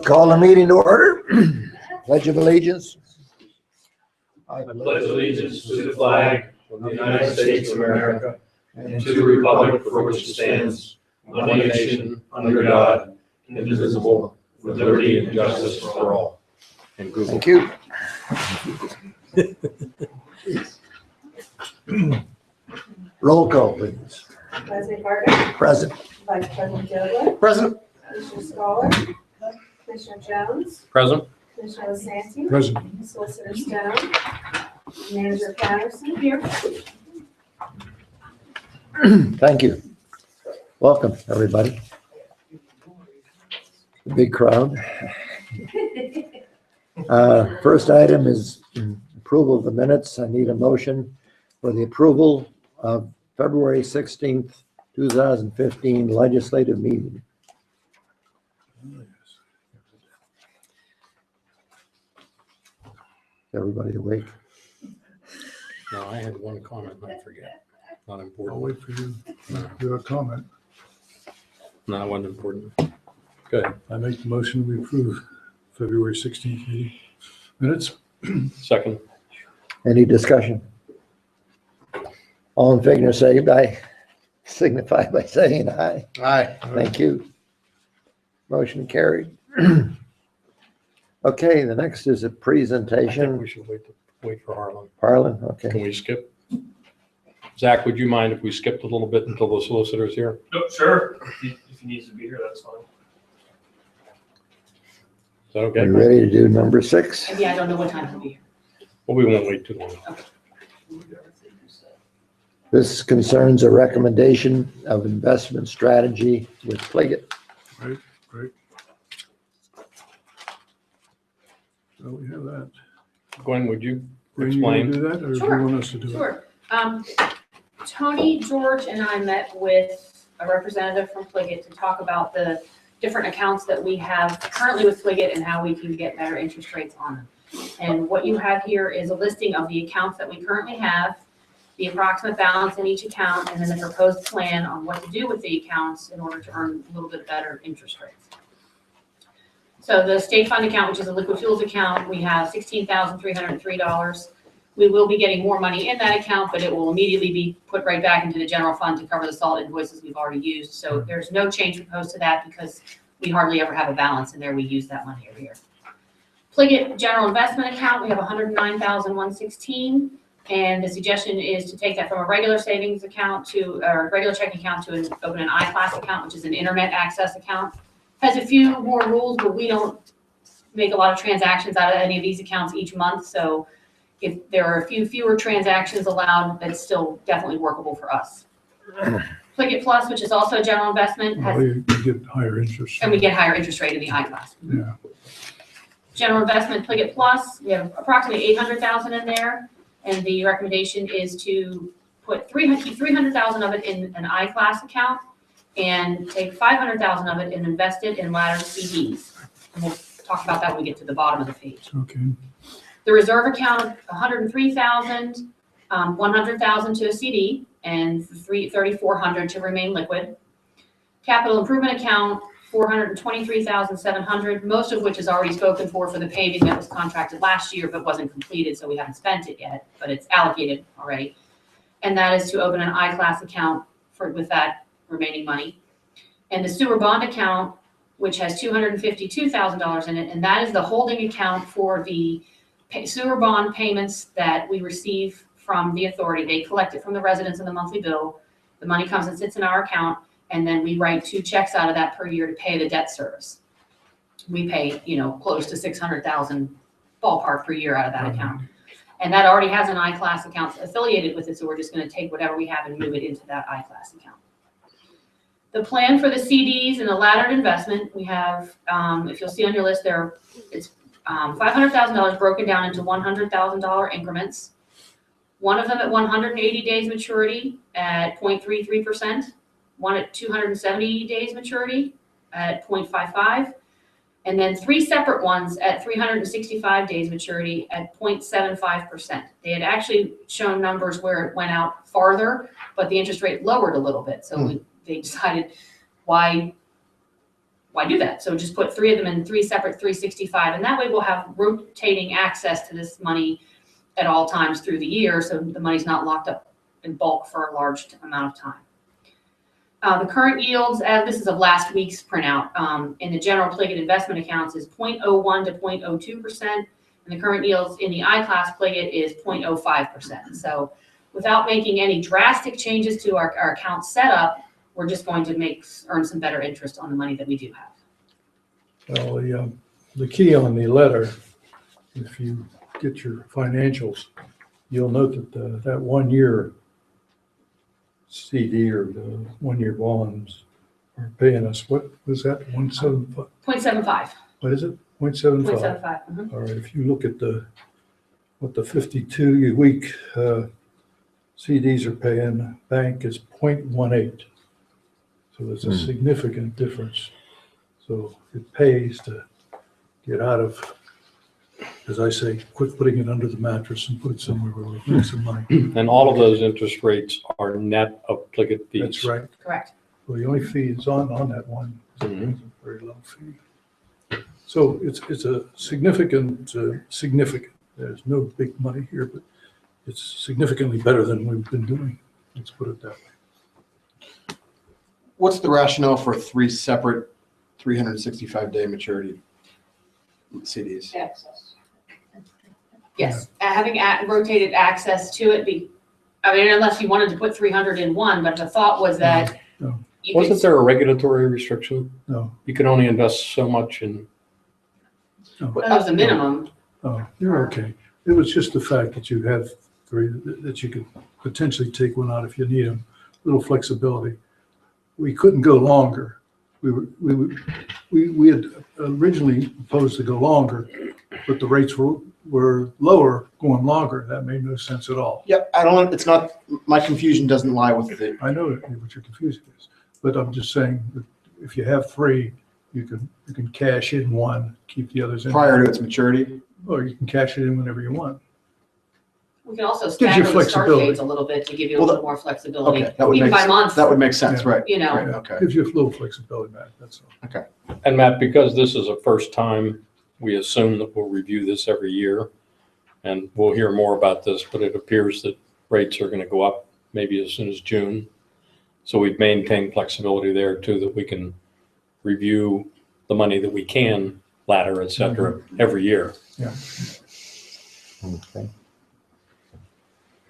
Call the meeting to order. Pledge of allegiance. I pledge allegiance to the flag of the United States of America and to the republic for which it stands, one nation, under God, indivisible, with liberty and justice for all. And Google. Thank you. Roll call, please. President Carter, Present. Vice President Joseph, Present. Commissioner Scholar, Commissioner Jones, Present. Commissioner Santi, Present. Solicitor Stone, Manager Patterson here. Thank you. Welcome, everybody. A big crowd. First item is approval of the minutes. I need a motion for the approval of February 16th, 2015 legislative meeting. Everybody awake? No, I had one comment, I forget. Not I'll important. wait for you to do a comment. No, it wasn't important. Go ahead. I make the motion, we approve February 16th meeting minutes. Second. Any discussion? All in favor, say aye. Signify by saying aye. Aye. Thank you. Motion carried. Okay, the next is a I think presentation. we should wait for Harlan. Harlan, okay. Can we skip? Zach, would you mind if we skipped a little bit until the solicitor's here? Oh, sure. If he needs to be here, that's fine. Is that okay? We ready to do number 6? Yeah, I don't know what time he'll be here. Well, we won't wait too long. This concerns a recommendation of investment strategy with Pliget. Right, great. So we have that. Gwen, would you Gwen, you want to explain? do that, or do Sure, you want us to do it? Sure. Tony, George, and I met with a representative from Pliget to talk about the different accounts that we have currently with Pliget and how we can get better interest rates on them. And what you have here is a listing of the accounts that we currently have, the approximate balance in each account, and then the proposed plan on what to do with the accounts in order to earn a little bit better interest rates. So the state fund account, which is a liquid fuels account, we have $16,303. We will be getting more money in that account, but it will immediately be put right back into the general fund to cover the salt invoices we've already used. So there's no change proposed to that because we hardly ever have a balance in there. We use that money every year. Pliget general investment account, we have $109,116. And the suggestion is to take that from a regular savings account to, or regular checking account to open an I-Class account, which is an internet access account. Has a few more rules, but we don't make a lot of transactions out of any of these accounts each month. So if there are a few fewer transactions allowed, that's still definitely workable for us. Pliget Plus, which is also a general investment, Well, has, you get higher interest. and we get higher interest rate in the I-Class. Yeah, General investment Pliget Plus, we have approximately 800,000 in there. And the recommendation is to put keep 300,000 of it in an I-Class account and take 500,000 of it and invest it in laddered CDs. And we'll talk about that when we get to the bottom of the page. okay. The reserve account, 103,000, 100,000 to a CD, and 3,400 to remain liquid. Capital improvement account, 423,700, most of which is already spoken for the paving that was contracted last year but wasn't completed, so we haven't spent it yet, but it's allocated already. And that is to open an I-Class account with that remaining money. And the sewer bond account, which has $252,000 in it, and that is the holding account for the sewer bond payments that we receive from the authority. They collect it from the residents in the monthly bill. The money comes and sits in our account, and then we write 2 checks out of that per year to pay the debt service. We pay, close to 600,000 ballpark per year out of that account. And that already has an I-Class account affiliated with it, so we're just gonna take whatever we have and move it into that I-Class account. The plan for the CDs and the laddered investment, we have, if you'll see on your list there, it's $500,000 broken down into $100,000 increments. One of them at 180 days maturity at 0.33%. One at 270 days maturity at 0.55, and then 3 separate ones at 365 days maturity at 0.75%. They had actually shown numbers where it went out farther, but the interest rate lowered a little bit. So they decided why why do that? So just put 3 of them in 3 separate 365, and that way we'll have rotating access to this money at all times through the year, so the money's not locked up in bulk for a large amount of time. The current yields, this is of last week's printout, in the general Pliget investment accounts is 0.01 to 0.02%, and the current yields in the I-class Pliget is 0.05%. So without making any drastic changes to our account setup, we're just going to earn some better interest on the money that we do have. Well, the key on the letter, if you get your financials, you'll note that that 1 year CD or the 1 year bonds are paying us, what was that, 175? 0.75. What is it? 0.75? 0.75. All right, if you look at what the 52-week CDs are paying, bank is 0.18. So there's a significant difference. So it pays to get out of, as I say, quit putting it under the mattress and put it somewhere where we make some money. And all of those interest rates are net of Pliget fees. That's right. Correct. Well, the only fee is on that one. Mhm. It's a very low fee. So it's a significant, there's no big money here, but it's significantly better than we've been doing. Let's put it that way. What's the rationale for 3 separate 365-day maturity CDs? Yes, having rotated access to it, unless you wanted to put 300 in one, but the thought was that No. you could. Wasn't there a regulatory restriction? No, You can only invest so much in, That was a minimum. oh, you're okay. It was just the fact that you have 3, that you could potentially take one out if you need them, little flexibility. We couldn't go longer. We had originally proposed to go longer, but the rates were lower going longer. That made no sense at all. Yep, it's not, my confusion doesn't lie with the, I know what your confusion is, but I'm just saying that if you have 3, you can cash in one, keep the others in. prior to its maturity. Or you can cash it in whenever you want. We can also you stagger the start flexibility. dates a little bit to give you a Well, little more flexibility, Okay, that would even make, by month, that would make sense, right? you know. Right, Yeah, okay. Gives you a little flexibility back, that's all. and Matt, because this is a first time, we assume that we'll review this every year. And we'll hear more about this, but it appears that rates are going to go up maybe as soon as June. So we've maintained flexibility there too, that we can review the money that we can ladder, et cetera, every year. Yeah. Okay.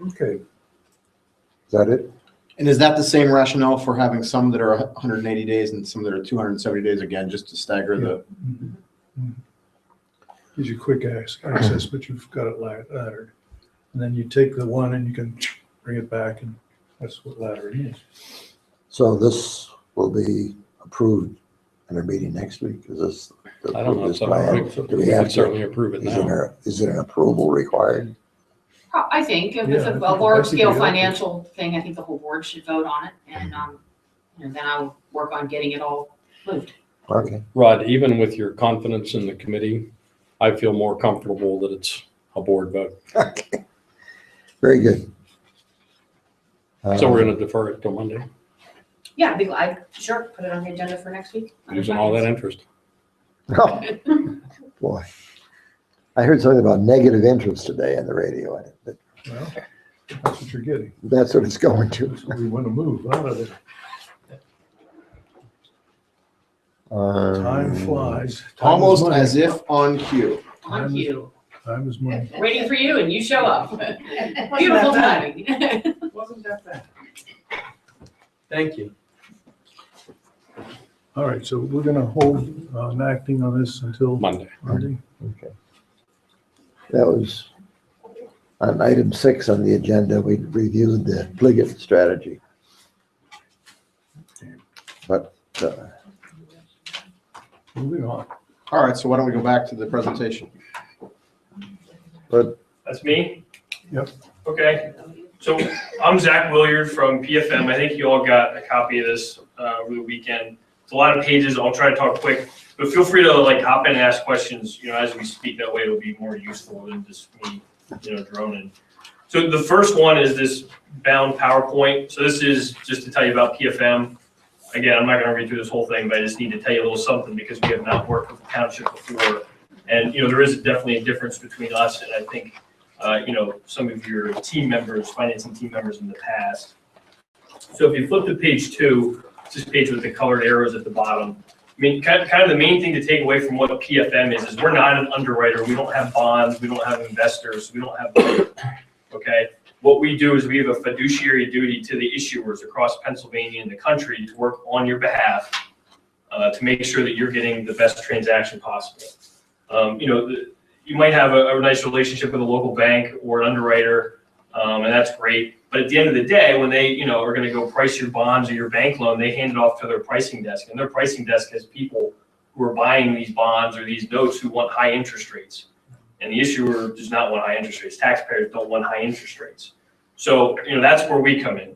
Okay. Is that it? And is that the same rationale for having some that are 180 days and some that are 270 days, again, just to stagger the? Gives you quick access, but you've got it laddered. And then you take the one and you can bring it back, and that's what laddering is. So this will be approved in our meeting next week? Is this? I don't know. this So plan? we Do we can have certainly to, approve it is now. it an approval required? I think if it's Yeah, I a think- I large think scale we ought to. financial thing, I think the whole board should vote on it, and then I'll work on getting it all moved. Okay. Rod, even with your confidence in the committee, I feel more comfortable that it's a board vote. Okay. Very good. So we're going to defer it till Monday, Yeah, I'd be glad, sure, put it on the agenda for next week. using all that interest. Oh, boy. I heard something about negative interest today on the radio. But Well, that's what you're getting. that's what it's going to. That's what we want to move out of there. Time flies. Time is Almost money. as if on cue. On you, Time is money. waiting for you and you show up. Beautiful timing. Wasn't that bad? Thank you. All right, so we're going to hold on acting on this until Monday. Monday. Okay. That was on item 6 on the agenda. We reviewed the Pliget strategy. But Moving on. All right, so why don't we go back to the presentation? That's me? Yep. Okay, so I'm Zach Williard from PFM. I think you all got a copy of this over the weekend. It's a lot of pages. I'll try to talk quick, but feel free to hop in and ask questions, as we speak. That way it'll be more useful than just me, droning. So the first one is this bound PowerPoint. So this is just to tell you about PFM. again, I'm not gonna read through this whole thing, but I just need to tell you a little something because we have not worked with the township before. And, there is definitely a difference between us and I think, some of your team members, financing team members in the past. So if you flip to page 2, it's this page with the colored arrows at the bottom. I mean, kind of the main thing to take away from what PFM is we're not an underwriter. We don't have bonds. We don't have investors. We don't have money, okay? What we do is we have a fiduciary duty to the issuers across Pennsylvania and the country to work on your behalf to make sure that you're getting the best transaction possible. You might have a nice relationship with a local bank or an underwriter, and that's great. But at the end of the day, when they, are going to go price your bonds or your bank loan, they hand it off to their pricing desk, and their pricing desk has people who are buying these bonds or these notes who want high interest rates, and the issuer does not want high interest rates. Taxpayers don't want high interest rates. So, that's where we come in,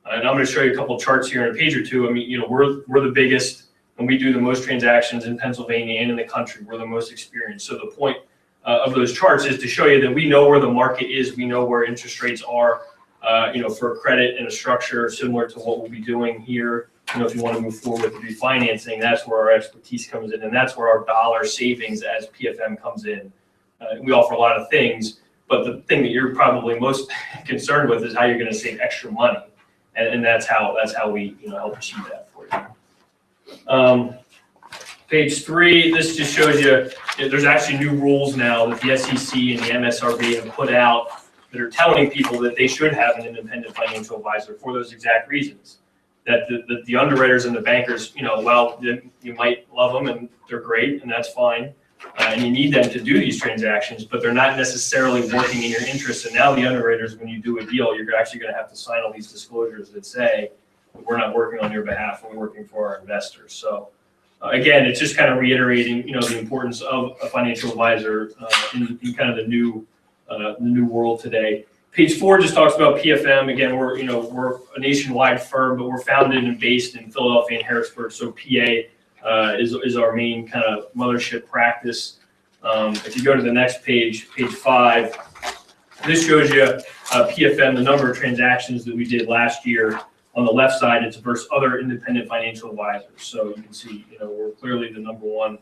and I'm going to show you a couple of charts here in a page or two. I mean, we're the biggest, and we do the most transactions in Pennsylvania and in the country. We're the most experienced. So the point of those charts is to show you that we know where the market is. We know where interest rates are. For a credit and a structure similar to what we'll be doing here, if you want to move forward with the refinancing, that's where our expertise comes in, and that's where our dollar savings as PFM comes in. We offer a lot of things, but the thing that you're probably most concerned with is how you're going to save extra money, and that's how we help achieve that for you. Page 3, this just shows you there's actually new rules now that the SEC and the MSRB have put out that are telling people that they should have an independent financial advisor for those exact reasons. That the underwriters and the bankers, while you might love them and they're great and that's fine, and you need them to do these transactions, but they're not necessarily working in your interest. And now the underwriters, when you do a deal, you're actually going to have to sign all these disclosures that say, we're not working on your behalf, we're working for our investors. So again, it's just kind of reiterating, the importance of a financial advisor in kind of the new world today. Page 4 just talks about PFM. Again, we're a nationwide firm, but we're founded and based in Philadelphia and Harrisburg. So PA is our main kind of mothership practice. If you go to the next page, page 5, this shows you PFM, the number of transactions that we did last year. On the left side, it's versus other independent financial advisors. So you can see, we're clearly the number one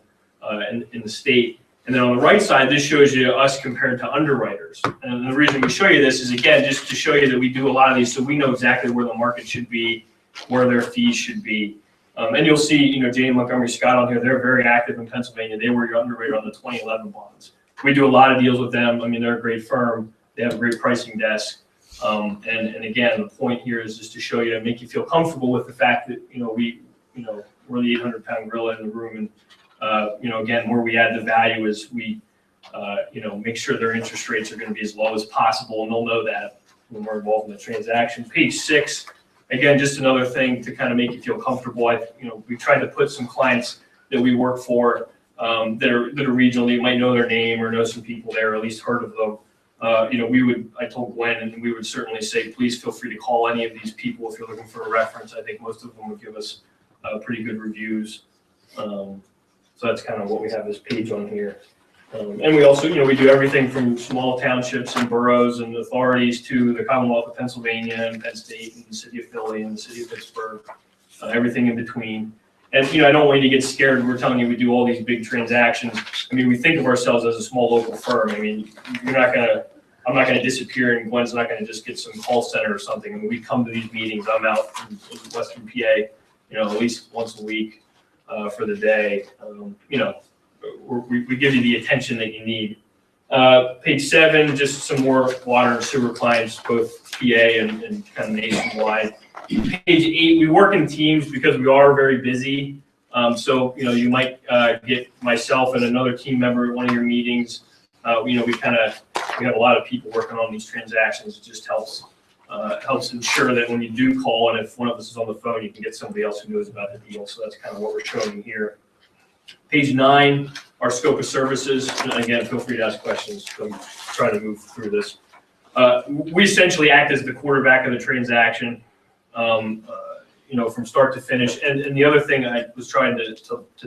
in the state. And then on the right side, this shows you us compared to underwriters. And the reason we show you this is, again, just to show you that we do a lot of these, so we know exactly where the market should be, where their fees should be. And you'll see, Janney Montgomery Scott on here, they're very active in Pennsylvania. They were your underwriter on the 2011 bonds. We do a lot of deals with them. I mean, they're a great firm. They have a great pricing desk. And again, the point here is just to show you, make you feel comfortable with the fact that, we're the 800-pound gorilla in the room. And, again, where we add the value is we, make sure their interest rates are going to be as low as possible. And they'll know that when we're involved in the transaction. Page 6, again, just another thing to kind of make you feel comfortable. We tried to put some clients that we work for that are regional. You might know their name or know some people there, or at least heard of them. I told Gwen, and we would certainly say, please feel free to call any of these people if you're looking for a reference. I think most of them would give us pretty good reviews. So that's kind of what we have this page on here. And we also, we do everything from small townships and boroughs and authorities to the Commonwealth of Pennsylvania and Penn State and the city of Philly and the city of Pittsburgh, everything in between. And, I don't want you to get scared. We're telling you we do all these big transactions. I mean, we think of ourselves as a small local firm. I mean, I'm not going to disappear, and Gwen's not going to just get some call center or something. I mean, we come to these meetings. I'm out in Western PA, at least once a week for the day. We give you the attention that you need. Page 7, just some more water and sewer clients, both PA and kind of nationwide. Page 8, we work in teams because we are very busy. So, you might get myself and another team member at one of your meetings. We have a lot of people working on these transactions. It just helps ensure that when you do call, and if one of us is on the phone, you can get somebody else who knows about the deal. So that's kind of what we're showing here. Page 9, our scope of services. And again, feel free to ask questions. I'm trying to move through this. We essentially act as the quarterback of the transaction. From start to finish. And the other thing I was trying to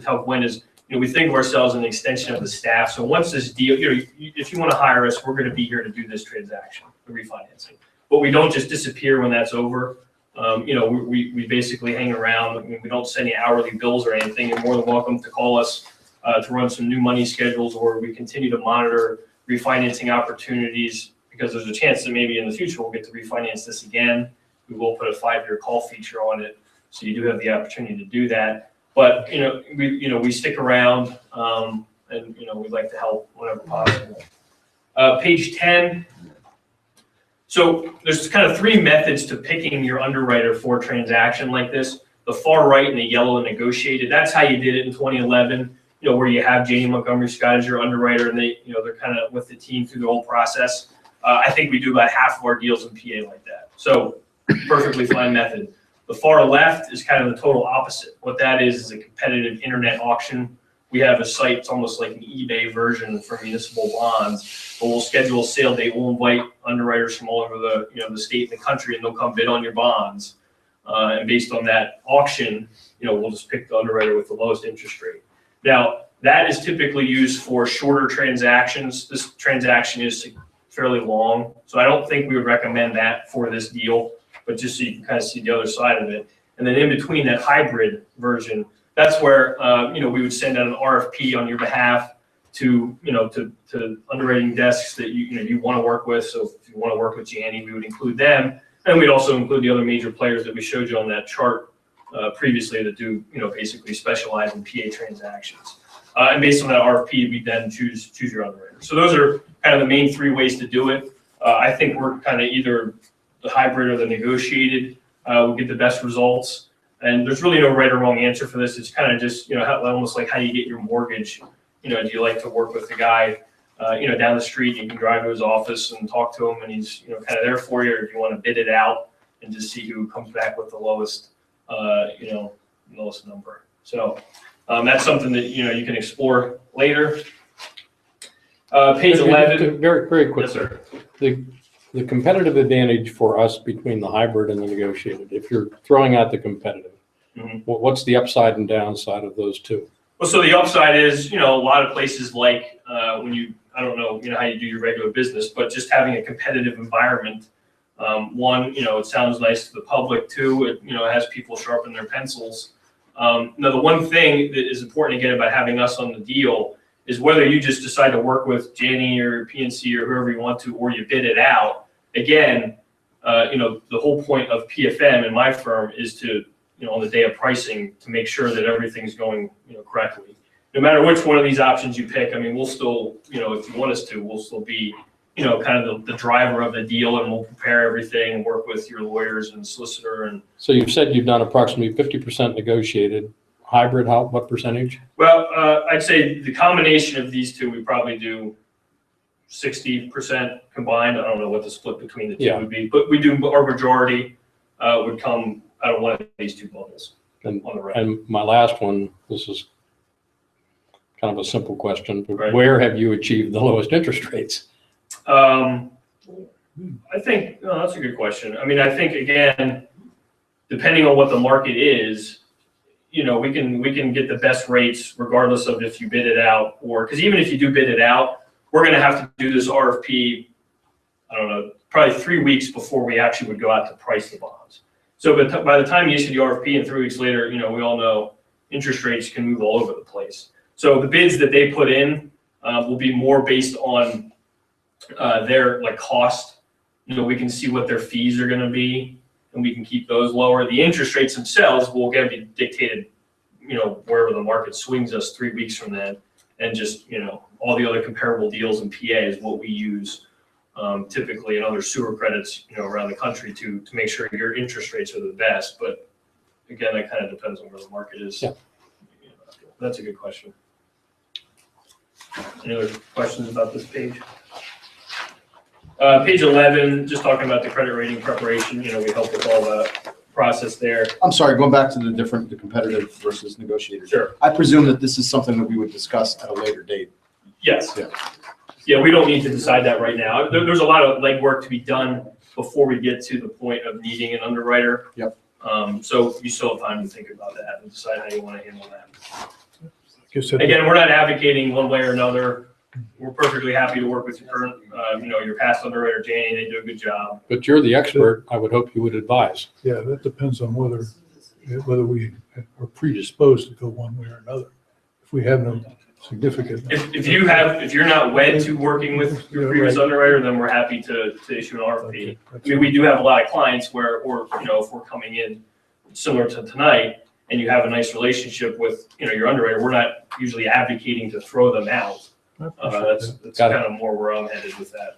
tell Gwen is, we think of ourselves as an extension of the staff. So once this deal, if you want to hire us, we're going to be here to do this transaction, the refinancing. But we don't just disappear when that's over. We basically hang around. I mean, we don't send any hourly bills or anything. You're more than welcome to call us to run some new money schedules, or we continue to monitor refinancing opportunities, because there's a chance that maybe in the future we'll get to refinance this again. We will put a 5-year call feature on it, so you do have the opportunity to do that. But we stick around, and we'd like to help whenever possible. Page 10. So there's kind of 3 methods to picking your underwriter for a transaction like this. The far right in the yellow, negotiated. That's how you did it in 2011. Where you have Janney Montgomery Scott as your underwriter, and they're kind of with the team through the whole process. I think we do about half of our deals in PA like that. So perfectly fine method. The far left is kind of the total opposite. What that is a competitive internet auction. We have a site, it's almost like an eBay version for municipal bonds, but we'll schedule a sale date. We'll invite underwriters from all over the state and the country, and they'll come bid on your bonds. And based on that auction, we'll just pick the underwriter with the lowest interest rate. Now, that is typically used for shorter transactions. This transaction is fairly long, so I don't think we would recommend that for this deal, but just so you can kind of see the other side of it. And then in between, that hybrid version, that's where we would send out an RFP on your behalf to underwriting desks that you want to work with. So if you want to work with Janney, we would include them, and we'd also include the other major players that we showed you on that chart previously that do basically specialize in PA transactions. And based on that RFP, we then choose your underwriter. So those are kind of the main 3 ways to do it. I think we're kind of either the hybrid or the negotiated will get the best results. And there's really no right or wrong answer for this. It's kind of just, almost like how you get your mortgage. Do you like to work with the guy, down the street? You can drive to his office and talk to him, and he's, kind of there for you. Or do you want to bid it out and just see who comes back with the lowest, lowest number? So that's something that, you can explore later. Page 11. Very, very quick. Yes, sir. The competitive advantage for us between the hybrid and the negotiated, if you're throwing out the competitive, what's the upside and downside of those 2? Well, so the upside is, a lot of places like when I don't know, how you do your regular business, but just having a competitive environment. One, it sounds nice to the public. 2, it, has people sharpen their pencils. Now, the one thing that is important again about having us on the deal is whether you just decide to work with Janney or PNC or whoever you want to, or you bid it out. Again, the whole point of PFM in my firm is to, on the day of pricing, to make sure that everything's going, correctly. No matter which one of these options you pick, I mean, we'll still, if you want us to, we'll still be, kind of the driver of the deal, and we'll prepare everything and work with your lawyers and solicitor. And so you've said you've done approximately 50% negotiated. Hybrid, what percentage? Well, I'd say the combination of these 2, we probably do 60% combined. I don't know what the split between the 2 would be, but we do, our majority would come out of one of these 2 bubbles on the right. And my last one, this is kind of a simple question, but Right. Where have you achieved the lowest interest rates? I think, that's a good question. I mean, I think, again, depending on what the market is, we can get the best rates regardless of if you bid it out, or, because even if you do bid it out, we're going to have to do this RFP, I don't know, probably 3 weeks before we actually would go out to price the bonds. So by the time you issue the RFP and 3 weeks later, we all know interest rates can move all over the place. So the bids that they put in will be more based on their cost. We can see what their fees are going to be, and we can keep those lower. The interest rates themselves will again be dictated, wherever the market swings us 3 weeks from then, and just, all the other comparable deals in PA is what we use typically in other sewer credits, around the country to make sure your interest rates are the best. But again, that kind of depends on where the market is. Yeah. That's a good question. Any other questions about this page? Page 11, just talking about the credit rating preparation, we help with all the process there. I'm sorry, going back to the competitive versus negotiated. Sure. I presume that this is something that we would discuss at a later date. Yes. Yeah. Yeah, we don't need to decide that right now. There's a lot of legwork to be done before we get to the point of needing an underwriter. Yep. So you still have time to think about that and decide how you want to handle that. Like you said, Again, we're not advocating one way or another. we're perfectly happy to work with your current, your past underwriter, Danny. They do a good job. But you're the expert. I would hope you would advise. Yeah, that depends on whether we are predisposed to go one way or another. If we have no significant. If you're not wed to working with your previous underwriter, then we're happy to issue an RFP. Okay, I mean, we do have a lot of clients where, or, if we're coming in similar to tonight and you have a nice relationship with, your underwriter, we're not usually advocating to throw them out. I appreciate that. That's Got kind it. of more where I'm headed with that.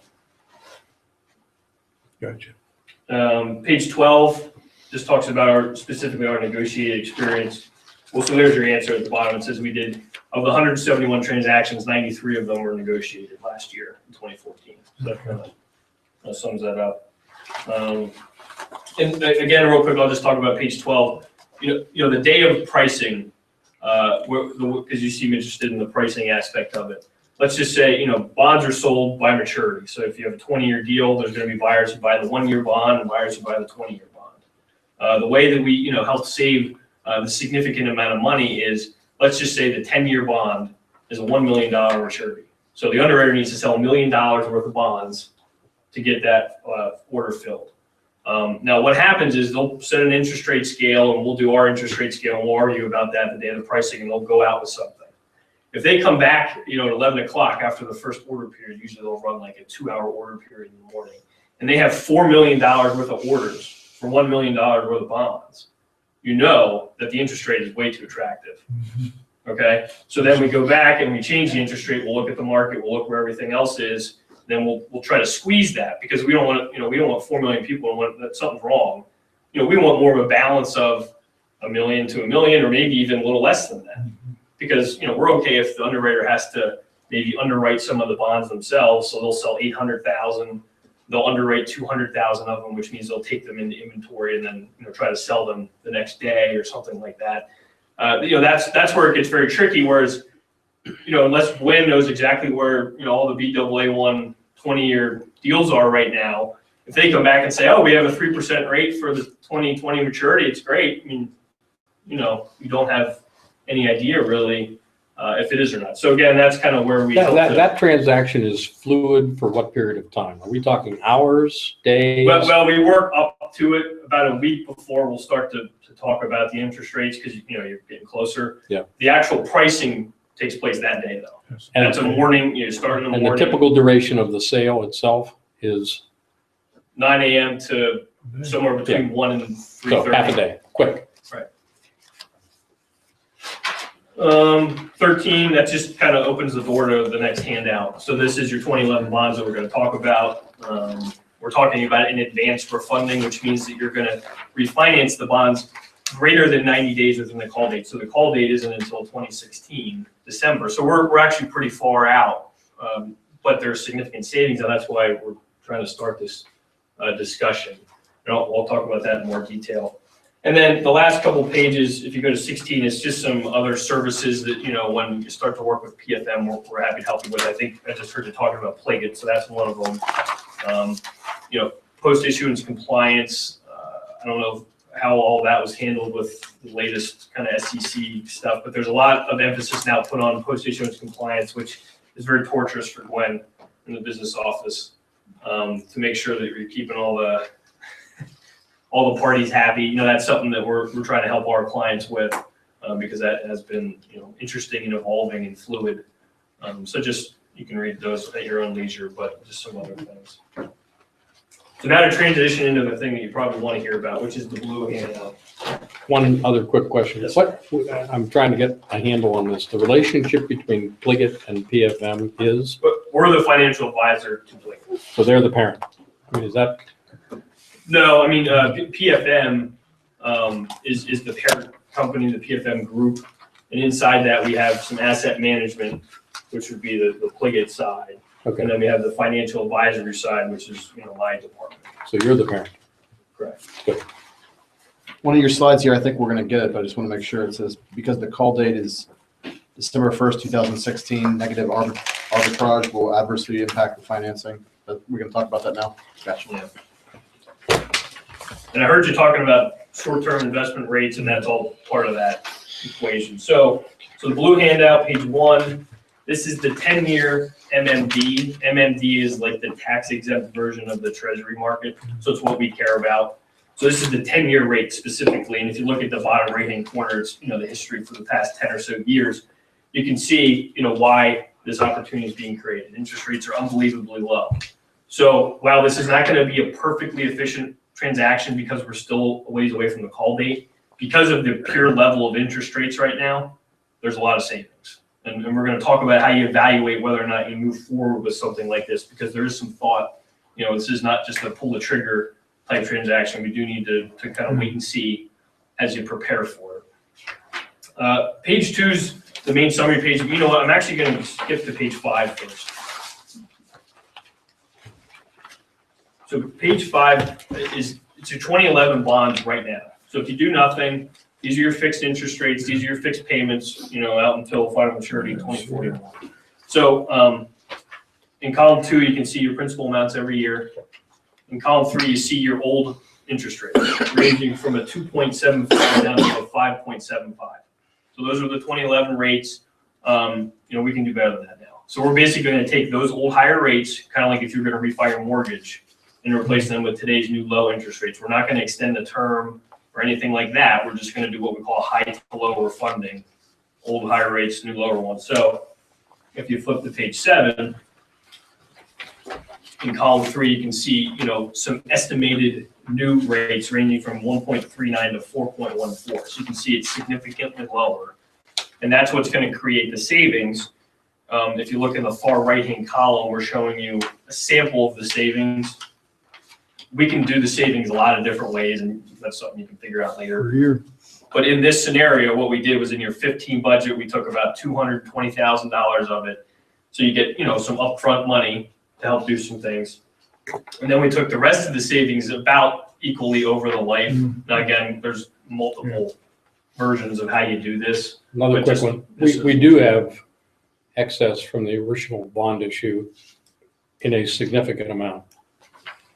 Gotcha. Page 12 just talks about specifically our negotiated experience. Well, so there's your answer at the bottom. It says we did, of the 171 transactions, 93 of them were negotiated last year in 2014. So that kind of sums that up. And again, real quick, I'll just talk about page 12. The day of pricing, because you seem interested in the pricing aspect of it. Let's just say, bonds are sold by maturity. So if you have a 20-year deal, there's going to be buyers who buy the 1-year bond and buyers who buy the 20-year bond. The way that we, help save the significant amount of money is, let's just say the 10-year bond is a $1 million maturity. So the underwriter needs to sell $1 million worth of bonds to get that order filled. Now, what happens is they'll set an interest rate scale, and we'll do our interest rate scale, and we'll argue about that the day of the pricing, and they'll go out with something. If they come back, at 11 o'clock after the first order period, usually they'll run like a 2-hour order period in the morning, and they have $4 million worth of orders for $1 million worth of bonds, that the interest rate is way too attractive. Okay, so then we go back and we change the interest rate. We'll look at the market. We'll look where everything else is. Then we'll try to squeeze that, because we don't want to, we don't want 4 million people and want that something's wrong. We want more of a balance of $1 million to $1 million, or maybe even a little less than that, because we're okay if the underwriter has to maybe underwrite some of the bonds themselves. So they'll sell 800,000. They'll underwrite 200,000 of them, which means they'll take them into inventory and then try to sell them the next day or something like that. That's where it gets very tricky. Whereas, unless Gwen knows exactly where all the BAA1 20-year deals are right now, if they come back and say, oh, we have a 3% rate for the 2020 maturity, it's great. I mean, you don't have any idea really if it is or not. So again, that's kind of where we. That transaction is fluid for what period of time? Are we talking hours, days? Well, we work up to it about a week before we'll start to talk about the interest rates, because you're getting closer. Yeah. The actual pricing takes place that day though. And it's a morning, you start in the And morning. the typical duration of the sale itself is 9 a.m. to somewhere between 1 and 3:30. so half a day, quick. 13, that just kind of opens the door to the next handout. So this is your 2011 bonds that we're going to talk about. We're talking about an advanced refunding, which means that you're going to refinance the bonds greater than 90 days within the call date. So the call date isn't until 2016, December. So we're actually pretty far out, but there's significant savings, and that's why we're trying to start this discussion. And I'll talk about that in more detail. And then the last couple pages, if you go to 16, it's just some other services that, when you start to work with PFM, we're happy to help you with. I think I just heard you talking about Pliget, so that's one of them. Post-issuance compliance, I don't know how all that was handled with the latest kind of SEC stuff, but there's a lot of emphasis now put on post-issuance compliance, which is very torturous for Gwen in the business office, to make sure that you're keeping all the parties happy. That's something that we're trying to help our clients with, because that has been, interesting and evolving and fluid. So just, you can read those at your own leisure, but just some other things. So now to transition into the thing that you probably want to hear about, which is the blue handout. One other quick question. Yes. I'm trying to get a handle on this. The relationship between Pliget and PFM is, But we're the financial advisor to Pliget. so they're the parent. I mean, is that, No, I mean, PFM is the parent company, the PFM group. And inside that, we have some asset management, which would be the Pliget side. okay, And then we have the financial advisory side, which is, my department. so you're the parent. Correct. One of your slides here, I think we're going to get it, but I just want to make sure it says, because the call date is December 1st, 2016, negative arbitrage will adversely impact the financing. But we're going to talk about that now. Gotcha. Yeah. And I heard you talking about short-term investment rates, and that's all part of that equation. So the blue handout, page 1, This is the 10-year MMD. MMD is like the tax exempt version of the treasury market. So it's what we care about. So this is the 10-year rate specifically. And if you look at the bottom right-hand corner, it's, the history for the past 10 or so years, you can see, why this opportunity is being created. Interest rates are unbelievably low. So while this is not going to be a perfectly efficient transaction because we're still a ways away from the call date, because of the pure level of interest rates right now, there's a lot of savings. And we're going to talk about how you evaluate whether or not you move forward with something like this, because there is some thought. This is not just a pull the trigger type transaction. We do need to kind of wait and see as you prepare for it. Page 2 is the main summary page. You know what? I'm actually going to skip to page 5 first. So page 5 it's your 2011 bonds right now. So if you do nothing, these are your fixed interest rates. These are your fixed payments, out until final maturity 2041. So in column 2, you can see your principal amounts every year. In column 3, you see your old interest rates, ranging from a 2.75 down to a 5.75. So those are the 2011 rates. We can do better than that now. So we're basically going to take those old higher rates, kind of like if you're going to refi your mortgage, and replace them with today's new low interest rates. We're not going to extend the term or anything like that. We're just going to do what we call high to lower funding, old higher rates, new lower ones. So if you flip to page 7, in column 3, you can see, some estimated new rates ranging from 1.39 to 4.14. So you can see it's significantly lower. And that's what's going to create the savings. If you look in the far right-hand column, we're showing you a sample of the savings. We can do the savings a lot of different ways, and that's something you can figure out later. Per year. But in this scenario, what we did was in your 15 budget, we took about $220,000 of it. So you get, some upfront money to help do some things. And then we took the rest of the savings about equally over the life. Now, again, there's multiple versions of how you do this. Another But quick just- one. this We is- do have excess from the original bond issue in a significant amount.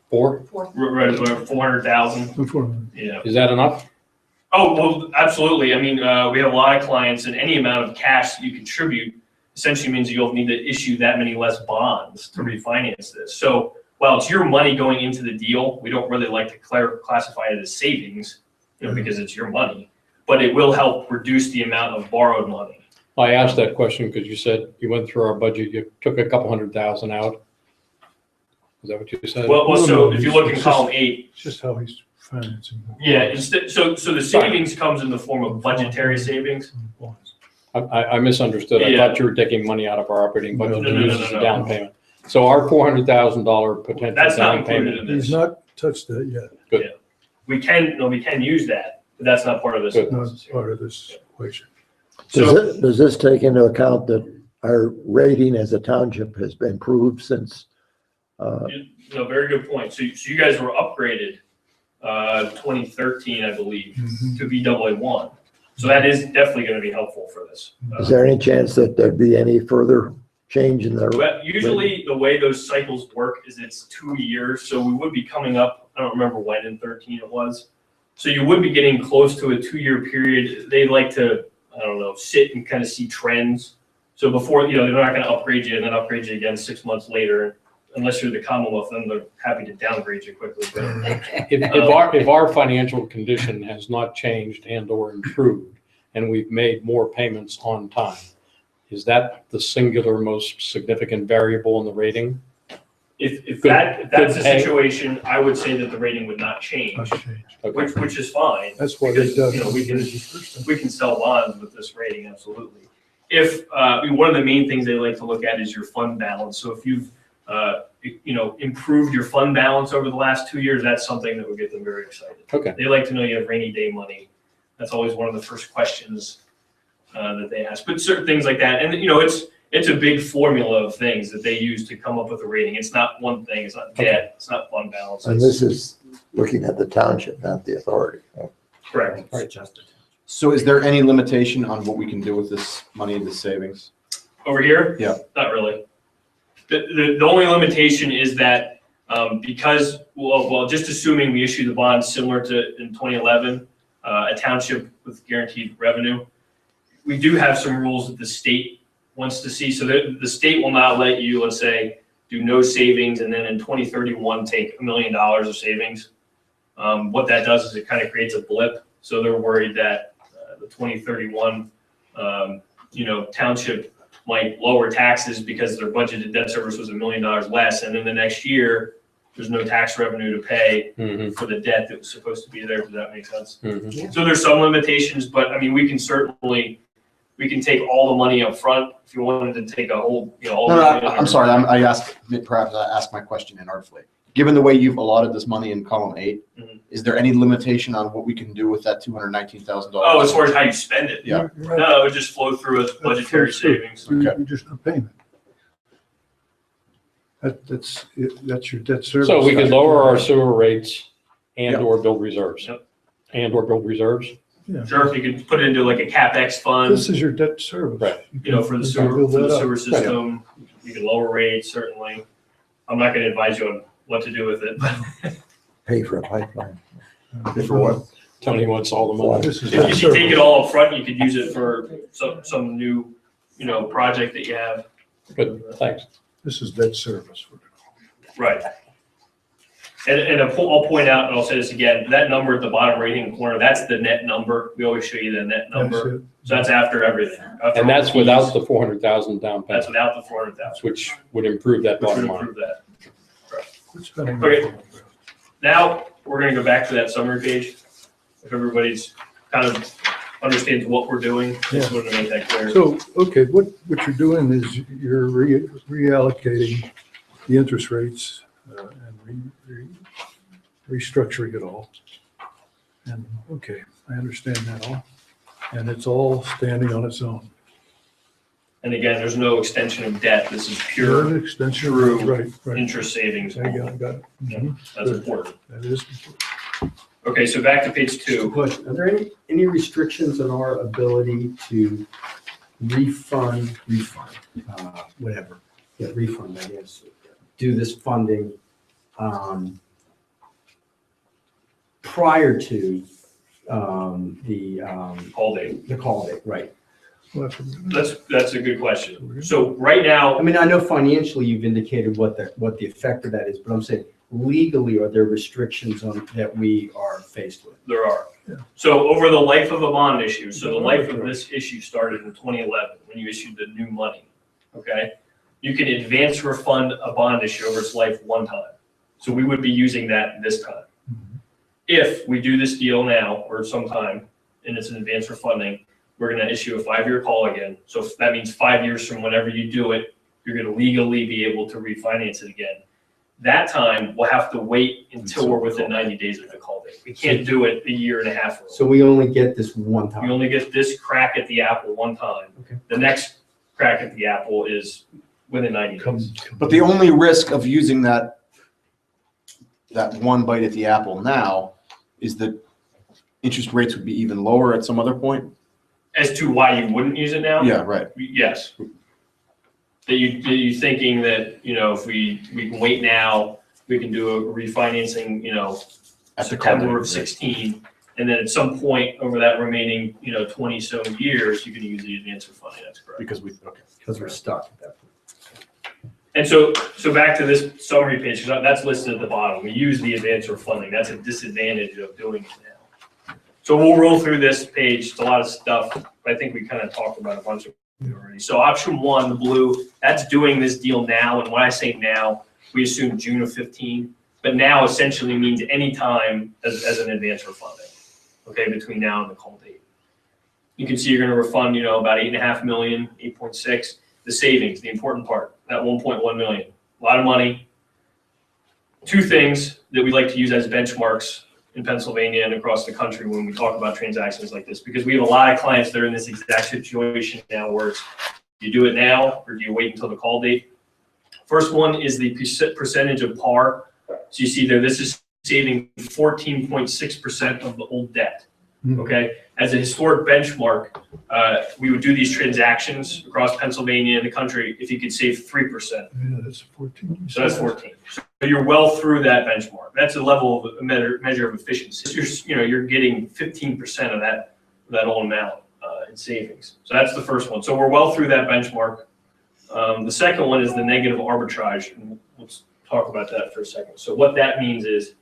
4? Right, about 400,000. Before. Yeah. Is that enough? Oh, well, absolutely. I mean, we have a lot of clients, and any amount of cash that you contribute essentially means you'll need to issue that many less bonds to refinance this. So while it's your money going into the deal, we don't really like to classify it as savings, because it's your money, but it will help reduce the amount of borrowed money. I asked that question because you said you went through our budget, you took a couple $100,000 out. Is that what you said? Well, so No, if you look in it's column 8, It's just how he's financing. the yeah, bonds. so the savings comes in the form of budgetary savings. Bonds. I misunderstood. I Yeah. thought you were taking money out of our operating budget No, to no, use no, as no, a no. down payment. So our $400,000 potential That's not down included payment. in this. He's not touched that yet, We can use that, but that's not part of this. Good. not part of this equation. So, Does this take into account that our rating as a township has been improved since? very good point. So you guys were upgraded 2013, I believe, Mhm. to BAA1. So that is definitely going to be helpful for this. Is there any chance that there'd be any further change in the? But usually the way those cycles work is it's 2 years. So we would be coming up, I don't remember when in 13 it was. So you would be getting close to a 2-year period. They like to, sit and kind of see trends. So before, they're not going to upgrade you and then upgrade you again 6 months later, unless you're the Commonwealth, then they're happy to downgrade you quickly. But If our financial condition has not changed and or improved, and we've made more payments on time, is that the singular most significant variable in the rating? if Good- that's the good pay. situation, I would say that the rating would not change, Not changed. Okay. which is fine. That's what Because, it does. we can sell bonds with this rating, absolutely. If, one of the main things they like to look at is your fund balance. So if you've, improved your fund balance over the last 2 years, that's something that would get them very excited. Okay. They like to know you have rainy day money. That's always one of the first questions that they ask. But certain things like that, and it's a big formula of things that they use to come up with a rating. It's not one thing. It's not debt. It's not fund balance. And this is looking at the township, not the authority. Correct. So is there any limitation on what we can do with this money, this savings? Over here? Yeah. Not really. The only limitation is that because, just assuming we issue the bonds similar to in 2011, a township with guaranteed revenue, we do have some rules that the state wants to see, so the state will not let you, let's say, do no savings and then in 2031 take $1 million of savings. What that does is it kind of creates a blip. So they're worried that the 2031, township might lower taxes because their budgeted debt service was $1 million less. And then the next year, there's no tax revenue to pay for the debt that was supposed to be there. Does that make sense? So there's some limitations, but I mean, we can take all the money up front if you wanted to take a whole, all No, the no, money. I'm sorry, perhaps I asked my question inartfully. Given the way you've allotted this money in column 8, is there any limitation on what we can do with that $219,000? Oh, as far as how you spend it? Yeah. Right. No, it would just flow through as budgetary savings. You're just a payment. That's your debt service. So we could lower our sewer rates and Yeah. or build reserves. Yep. And or build reserves. Yeah. Sure, if you could put it into like a CapEx fund, This is your debt service. Right. for the You can build that up. system, you can lower rates, certainly. I'm not gonna advise you on what to do with it, but Pay for a pipeline. For what? Tony wants all the money. This is debt if you take it service. all up front, you could use it for some new, project that you have. Good, thanks. This is debt service. Right. And I'll point out, and I'll say this again, that number at the bottom right-hand corner, that's the net number. We always show you the net number. That's it. So that's after everything. After And all that's the without fees. the 400,000 down That's payment, without the 400,000, which would improve that which would bottom line. improve that. Quit spending Okay. money. Now, we're gonna go back to that summary page. If everybody's kind of understands what we're doing, just wanted to make that clear. So, okay, what you're doing is you're reallocating the interest rates and restructuring it all. And, okay, I understand that all. And it's all standing on its own. And again, there's no extension of debt. This is Pure pure extension, true right. interest savings. I got it. Mhm. That's important. That is. Okay, so back to page Just a 2. question, are there any restrictions on our ability to refund, whatever, yeah, refund, I guess, do this funding, prior to, All day. the call date, right? That's a good question. So right now, I mean, I know financially you've indicated what the effect of that is, but I'm saying legally, are there restrictions on, that we are faced with? there are. Yeah. So over the life of a bond issue, so the life of this issue started in 2011 when you issued the new money, okay? You can advance refund a bond issue over its life one time. So we would be using that this time. If we do this deal now or sometime and it's an advance refunding, we're gonna issue a 5-year call again. So if that means 5 years from whenever you do it, you're gonna legally be able to refinance it again. That time, we'll have to wait until we're within 90 days of the call date. We can't do it a year and a half. So we only get this one You time? only get this crack at the apple one time. Okay. The next crack at the apple is within 90 days. But the only risk of using that one bite at the apple now is that interest rates would be even lower at some other point? As to why you wouldn't use it now? Yeah, right. Yes. That you thinking that, if we can wait now, we can do a refinancing, At the call September date, of 16. And then at some point over that remaining, 20 so years, you can use the advance refunding. That's correct. Because okay. Because we're stuck at that point. And so back to this summary page, 'cause that's listed at the bottom. We use the advance refunding. That's a disadvantage of doing it now. So we'll roll through this page. It's a lot of stuff, but I think we kind of talked about a bunch of it already. So option 1, the blue, that's doing this deal now. And when I say now, we assume June of 15. But now essentially means any time as an advance refunding, okay, between now and the call date. You can see you're going to refund, about 8.5 million, 8.6. The savings, the important part, that 1.1 million, a lot of money. 2 things that we like to use as benchmarks in Pennsylvania and across the country when we talk about transactions like this, because we have a lot of clients that are in this exact situation now where it's, do you do it now or do you wait until the call date? First one is the percentage of par. So you see there, this is saving 14.6% of the old debt. Okay, as a historic benchmark, we would do these transactions across Pennsylvania and the country if you could save 3%. Yeah, that's 14. So that's 14. So you're well through that benchmark. That's a level of a measure of efficiency. You're getting 15% of that whole amount in savings. So that's the first one. So we're well through that benchmark. The second one is the negative arbitrage. And let's talk about that for a second. So what that means is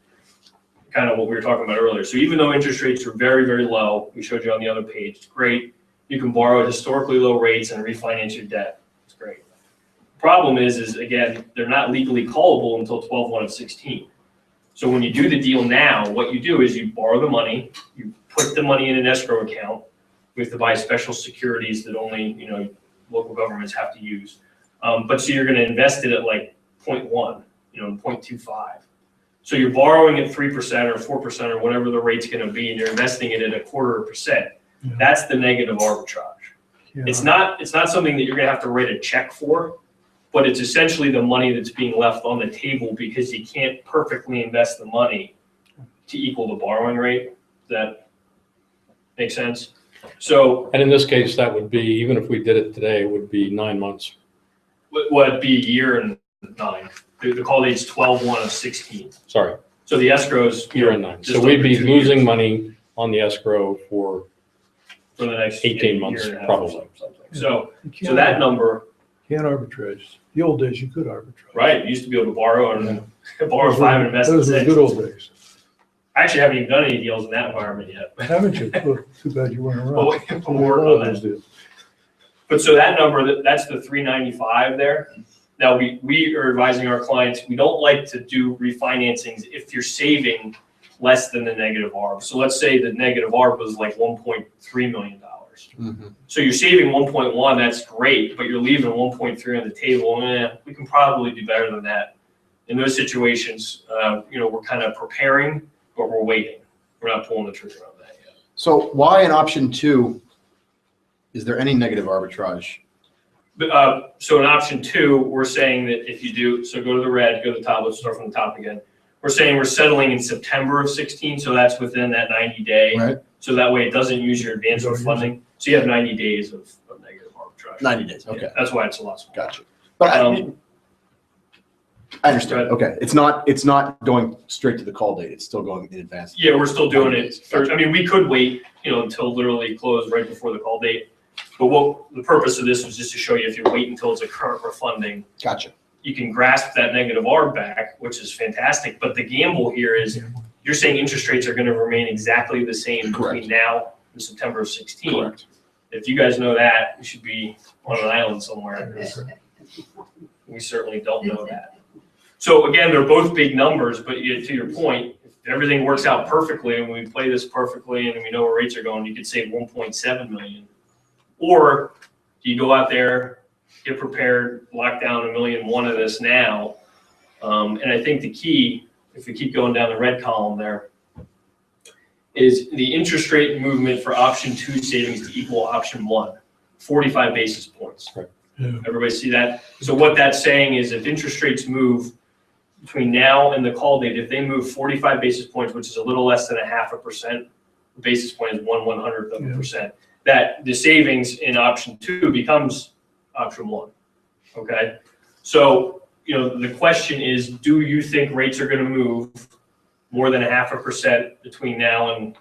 kind of what we were talking about earlier. So even though interest rates are very, very low, we showed you on the other page, it's great. You can borrow at historically low rates and refinance your debt. It's great. The problem is again, they're not legally callable until 12/1/16. So when you do the deal now, what you do is you borrow the money, you put the money in an escrow account. We have to buy special securities that only, local governments have to use. But so you're going to invest it at like 0.1, 0.25. So you're borrowing at 3% or 4% or whatever the rate's going to be, and you're investing it at 0.25%. Yeah. That's the negative arbitrage. Yeah. It's not something that you're going to have to write a check for, but it's essentially the money that's being left on the table because you can't perfectly invest the money to equal the borrowing rate. Does that make sense? So And in this case, that would be, even if we did it today, it would be 9 months. would be a year and 9. The call date's 12/1/16. Sorry, So the escrow's year and 9. just So we'd over be 2 years. losing money on the escrow for For the next 18 year months, and a half probably. or something. So You so can't- that number, Can't arbitrage. The old days, you could arbitrage. right? You used to be able to borrow and borrow Those 5 were- and invest in Those were 6. good old days. I actually haven't even done any deals in that environment yet. Haven't you? Oh, too bad you weren't But around. we'll work on that. Those days. But so that number, that's the 395 there. Now, we are advising our clients, we don't like to do refinancings if you're saving less than the negative ARB. So let's say the negative ARB was like $1.3 million. So you're saving 1.1, that's great, but you're leaving 1.3 on the table. We can probably do better than that. In those situations, we're kind of preparing, but we're waiting. We're not pulling the trigger on that yet. So why in option 2, is there any negative arbitrage? But, so in option 2, we're saying that if you do, so go to the red, go to the top, let's start from the top again. We're saying we're settling in September of 16, so that's within that 90-day. Right. So that way it doesn't use your advance Don't of use funding. So you have 90 days of negative arbitrage. 90 days, Yeah, okay, that's why it's a lot smaller. gotcha. But I Um, understand, okay. It's not going straight to the call date, it's still going in advance. Yeah, we're still doing 90 it. days. I mean, we could wait, until literally close right before the call date. But what the purpose of this was just to show you if you wait until it's a current refunding, Gotcha. you can grasp that negative ARB back, which is fantastic. But the gamble here is you're saying interest rates are going to remain exactly the same Correct. between now and September of 16. Correct. If you guys know that, you should be on an island somewhere. 'Cause we certainly don't know that. So again, they're both big numbers, but to your point, if everything works out perfectly and we play this perfectly and we know where rates are going, you could save 1.7 million. Or you go out there, get prepared, lock down $1.1 million of this now. And I think the key, if we keep going down the red column there, is the interest rate movement for option 2 savings to equal option 1, 45 basis points. Right. Yeah. Everybody see that? So what that's saying is if interest rates move between now and the call date, if they move 45 basis points, which is a little less than 0.5%, the basis point is 1/100th of a percent, that the savings in option 2 becomes option 1. Okay? So, the question is, do you think rates are going to move more than 0.5% between now and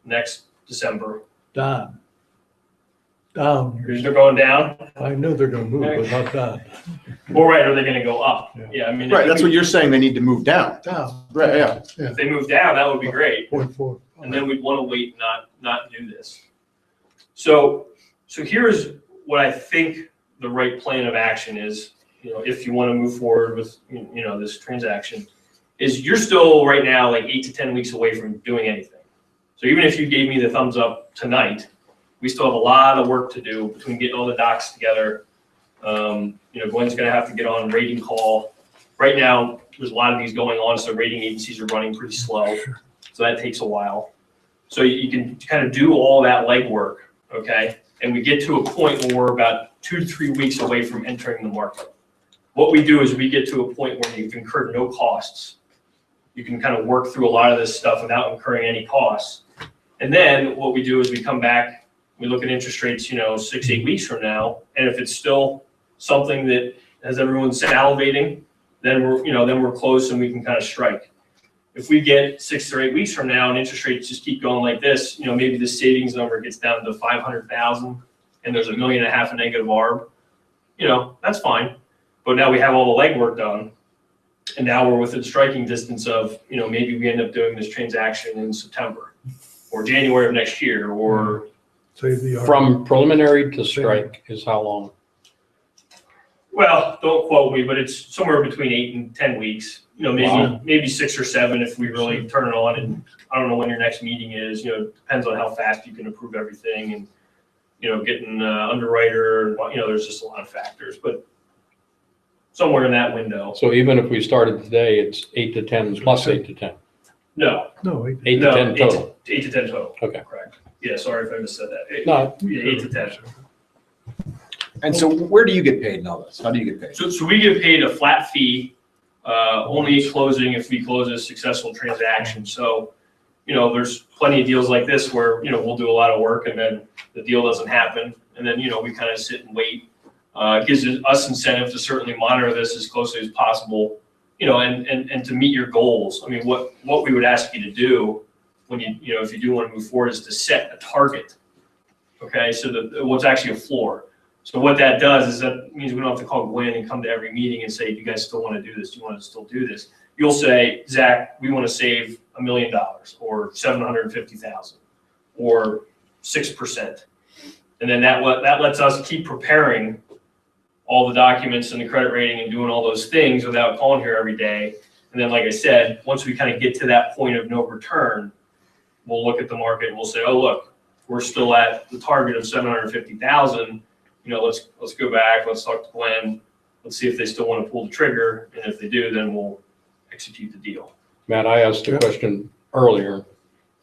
next December? Down. They're going down? I know they're gonna move, but not down. Well, right, are they going to go up? Yeah. Yeah, I mean, Right, that's what you're saying, they need to move down. Down. Right, yeah. if they move down, that would be great. 0.4. And then we'd want to wait and not do this. So here's what I think the right plan of action is, if you want to move forward with, this transaction, is you're still right now like 8 to 10 weeks away from doing anything. So even if you gave me the thumbs up tonight, we still have a lot of work to do between getting all the docs together. Gwen's going to have to get on rating call. Right now, there's a lot of these going on, so rating agencies are running pretty slow. So that takes a while. So you can kind of do all that legwork, okay? And we get to a point where we're about 2 to 3 weeks away from entering the market. What we do is we get to a point where you've incurred no costs. You can kind of work through a lot of this stuff without incurring any costs. And then what we do is we come back, we look at interest rates, 6, 8 weeks from now, and if it's still something that has everyone salivating, then we're close and we can kind of strike. if we get 6 or 8 weeks from now and interest rates just keep going like this, maybe the savings number gets down to 500,000 and there's $1.5 million of negative arb, that's fine. But now we have all the legwork done. And now we're within striking distance of, maybe we end up doing this transaction in September or January of next year, or Save the art. From preliminary to strike is how long? well, don't quote me, but it's somewhere between 8 and 10 weeks. Wow. Maybe 6 or 7 if we really turn it on. And I don't know when your next meeting is. Depends on how fast you can approve everything and getting underwriter. There's just a lot of factors, but somewhere in that window. So even if we started today, it's 8 to 10 plus 8 to 10. No, No, 8 to no, 10 total. 8 to 10 total. Okay. Correct. Yeah, sorry if I missaid that. No, Yeah, 8 to 10. And so where do you get paid in all this? How do you get paid? So we get paid a flat fee, only at closing if we close a successful transaction. So, there's plenty of deals like this where, we'll do a lot of work and then the deal doesn't happen. And then, we kind of sit and wait. It gives us incentive to certainly monitor this as closely as possible, and to meet your goals. I mean, what we would ask you to do when if you do want to move forward is to set a target. Okay, so what's actually a floor. So what that does is that means we don't have to call Gwen and come to every meeting and say, do you guys still want to do this? Do you want to still do this? You'll say, Zach, we want to save $1 million or 750,000 or 6%. And then that lets us keep preparing all the documents and the credit rating and doing all those things without calling here every day. And then, like I said, once we kind of get to that point of no return, we'll look at the market and we'll say, oh, look, we're still at the target of 750,000. Let's go back, let's talk to Glenn, let's see if they still want to pull the trigger, and if they do, then we'll execute the deal. Matt, I asked a question earlier.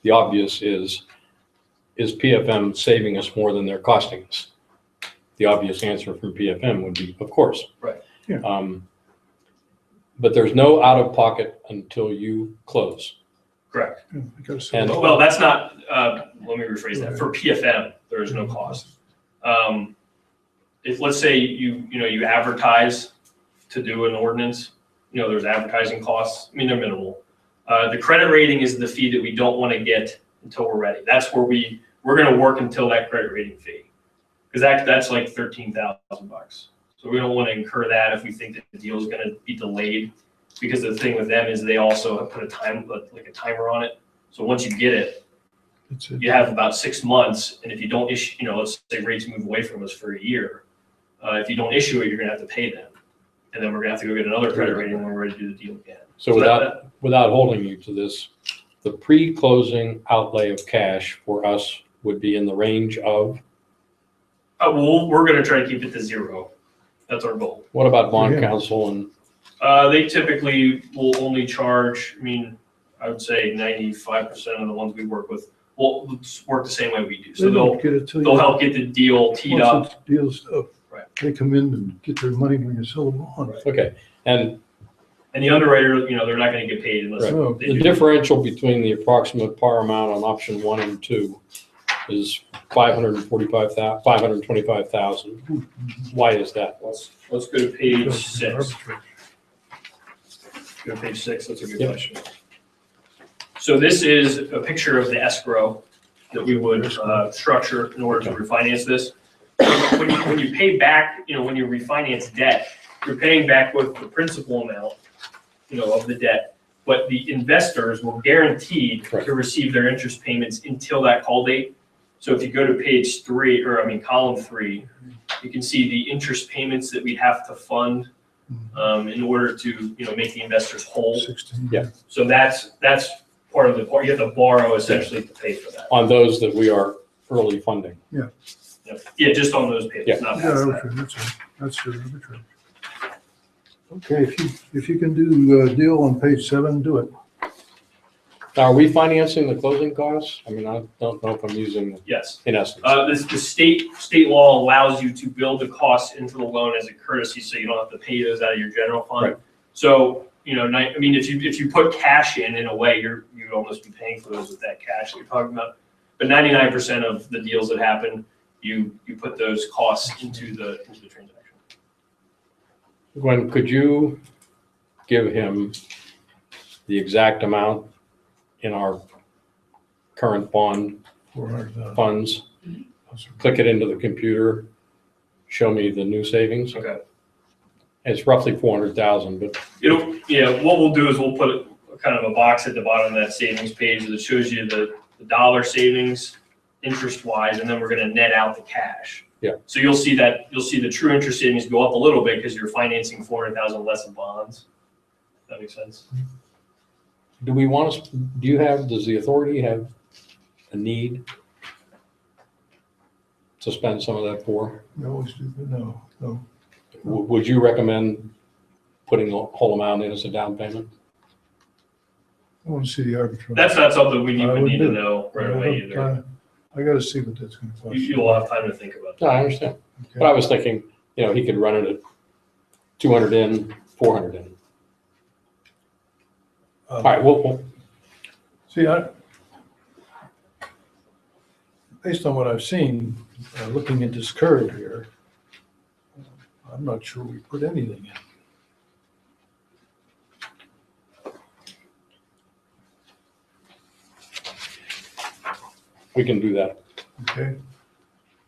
The obvious is PFM saving us more than they're costing us? The obvious answer from PFM would be, of course. Right. Yeah. But there's no out-of-pocket until you close. Correct. Yeah, I gotta say, And- Well, that's not, let me rephrase that. For PFM, there is no cost. If, let's say you advertise to do an ordinance, there's advertising costs. I mean, they're minimal. The credit rating is the fee that we don't want to get until we're ready. That's where we're going to work until that credit rating fee. Because that's like $13,000. So we don't want to incur that if we think that the deal is going to be delayed. Because the thing with them is they also have put a timer on it. So once you get it, it's a- you have about 6 months. And if you don't issue, let's say rates move away from us for a year. If you don't issue it, you're going to have to pay them. And then we're going to have to go get another credit rating when we're ready to do the deal again. So without holding you to this, the pre-closing outlay of cash for us would be in the range of, We're going to try to keep it to 0. That's our goal. what about bond Yeah. counsel and They typically will only charge, I would say 95% of the ones we work with will work the same way we do. So They don't get it till they'll you- help get the deal teed up. Once the deal's up, Right. they come in and get their money when you sell them on. okay. And And the underwriter, they're not going to get paid unless Right. they the do. differential between the approximate par amount on option 1 and 2 is 525,000. Why is that? Let's go to page 6. Go to page 6, that's a good Yep. question. So this is a picture of the escrow that we would structure in order to refinance this. When you pay back, when you refinance debt, you're paying back with the principal amount, of the debt. But the investors will guaranteed Correct. to receive their interest payments until that call date. So if you go to page 3, column 3, you can see the interest payments that we have to fund in order to, make the investors whole. 16. Yeah. So that's part of the part. You have to borrow essentially to pay for that. On those that we are early funding. Yep. Yeah, just on those payments, not Yeah, past that. okay, that's your arbitrage. Okay, if you can do a deal on page 7, do it. Now, are we financing the closing costs? I don't know if I'm using, Yes. in essence. The state law allows you to build the costs into the loan as a courtesy, so you don't have to pay those out of your general fund. Right. So, if you put cash in a way, you'd almost be paying for those with that cash that you're talking about. But 99% of the deals that happen, you put those costs into the transaction. Gwen, could you give him the exact amount in our current bond 400,000. funds, click it into the computer, show me the new savings. Okay. It's roughly 400,000, but What we'll do is we'll put kind of a box at the bottom of that savings page that shows you the dollar savings interest wise, and then we're gonna net out the cash. Yeah. So you'll see the true interest savings go up a little bit because you're financing 400,000 less in bonds. That makes sense? do does the authority have a need to spend some of that for? We always do, but no. Would you recommend putting the whole amount in as a down payment? I want to see the arbitrage. That's not something we I would would need to do. know right away either. I gotta see what that's gonna cost. You'll have time to think about No, that. I understand. But I was thinking, he could run it at 200 in, 400 in. All right, we'll See, based on what I've seen, looking at this curve here, I'm not sure we put anything in. we can do that. Okay?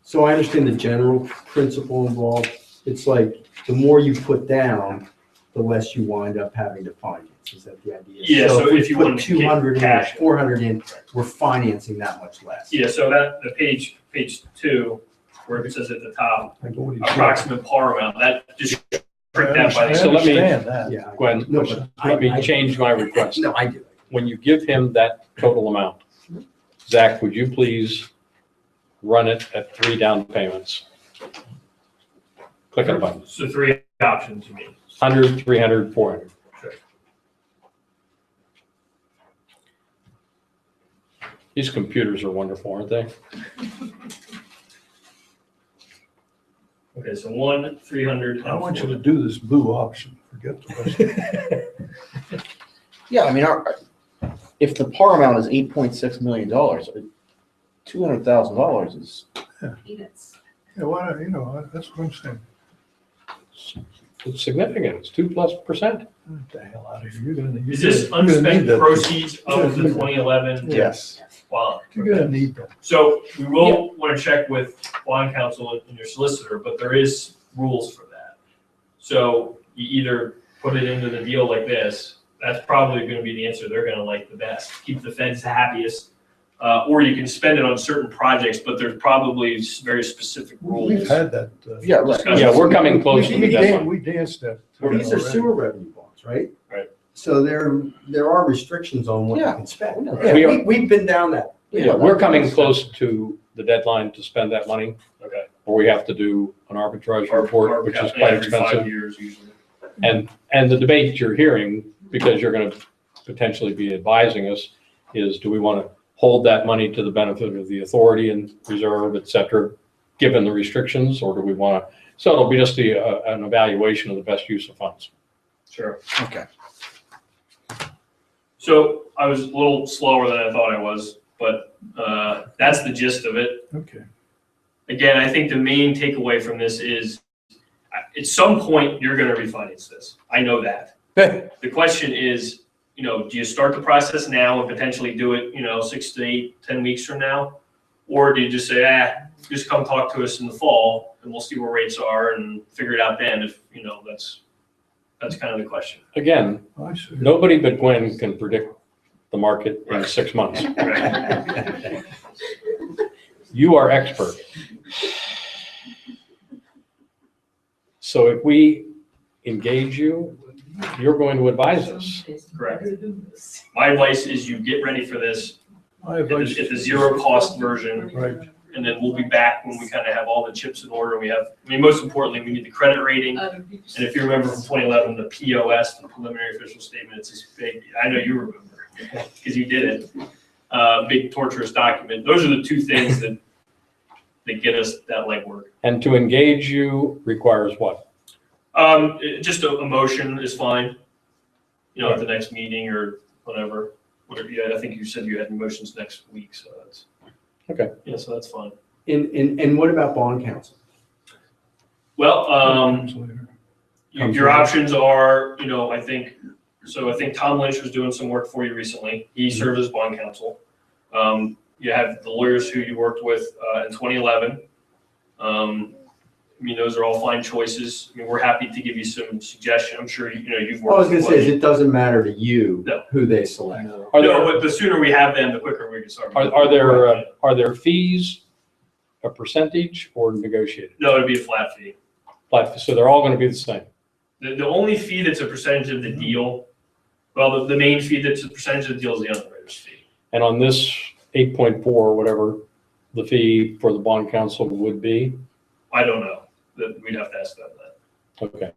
So I understand the general principle involved. It's like the more you put down, the less you wind up having to finance. Is that the idea? Yeah, so we if you put wanted to get 200 in, cash. 400 in, we're financing that much less. Yeah, so the page 2, where it says at the top, I go, what do you- approximate par amount, that just print that by I the. So let me- understand that. Yeah. Gwen, No, but let me I- change my request. No, I do. When you give him that total amount, Zach, would you please run it at 3 down payments? Click on a button. So 3 options, you mean? 100, 300, 400. Sure. These computers are wonderful, aren't they? Okay, so 1, 300. and I want you to 400. do this blue option, forget the rest. Yeah, I mean, if the par amount is $8.6 million, $200,000 is, Peanuts. Yeah, why not, that's what I'm saying. It's significant. It's 2+%. Get the hell out of here. You're gonna. Is this you're gonna need unspent that. proceeds of the 2011? yes. Wow. You're gonna need that. So we will want to check with bond counsel and your solicitor, but there is rules for that. So you either put it into the deal like this, that's probably going to be the answer they're going to like the best, keep the feds happiest. Or you can spend it on certain projects, but there's probably very specific rules. We've had that. Yeah, right. Yeah, we're coming close to the deadline. We danced that. These are already. sewer revenue bonds, right? Right. So there are restrictions on what you Yeah. can spend. Yeah, we are- We've been down that. Yeah, we're coming close to the deadline to spend that money, Okay. or we have to do an arbitrage report, which is quite Every 5 expensive. years usually. And the debate you're hearing, because you're going to potentially be advising us, is do we want to hold that money to the benefit of the authority and reserve, et cetera, given the restrictions, or do we want to, so it'll be just an evaluation of the best use of funds. Sure. Okay. So I was a little slower than I thought I was, but that's the gist of it. Okay. Again, I think the main takeaway from this is at some point, you're going to refinance this. I know that. The question is, do you start the process now and potentially do it, 6 to 8, 10 weeks from now? Or do you just say, just come talk to us in the fall and we'll see where rates are and figure it out then if, that's kind of the question. Again, I see. nobody but Gwen can predict the market in Right. 6 months. Right. You are expert. So if we engage you, you're going to advise us. Correct. My advice is you get ready for this My at advice. the zero cost version. Right. And then we'll be back when we kind of have all the chips in order. Most importantly, we need the credit rating. And if you remember from 2011, the POS, the preliminary official statement, it's this big, I know you remember, because you did it. Big torturous document. Those are the two things that get us that legwork. And to engage you requires what? Just a motion is fine, at the next meeting or whatever. Yeah, I think you said you had motions next week, so that's. Okay. Yeah, so that's fine. And what about bond counsel? Well, Comes later. your options are, I think So I think Tom Lynch was doing some work for you recently. He served as bond counsel. You have the lawyers who you worked with in 2011. I mean, those are all fine choices. I mean, we're happy to give you some suggestions. I'm sure you've All I was worked gonna with. say is it doesn't matter to you No. who they select. Are No, there, but the sooner we have them, the quicker we can start. are there fees, a percentage, or negotiated? No, it'd be a flat fee. Flat, so they're all gonna be the same? The only fee that's a percentage of the deal, well, the main fee that's a percentage of the deal is the underwriter's fee. And on this 8.4, whatever the fee for the bond counsel would be? I don't know. We'd have to ask them that. Okay.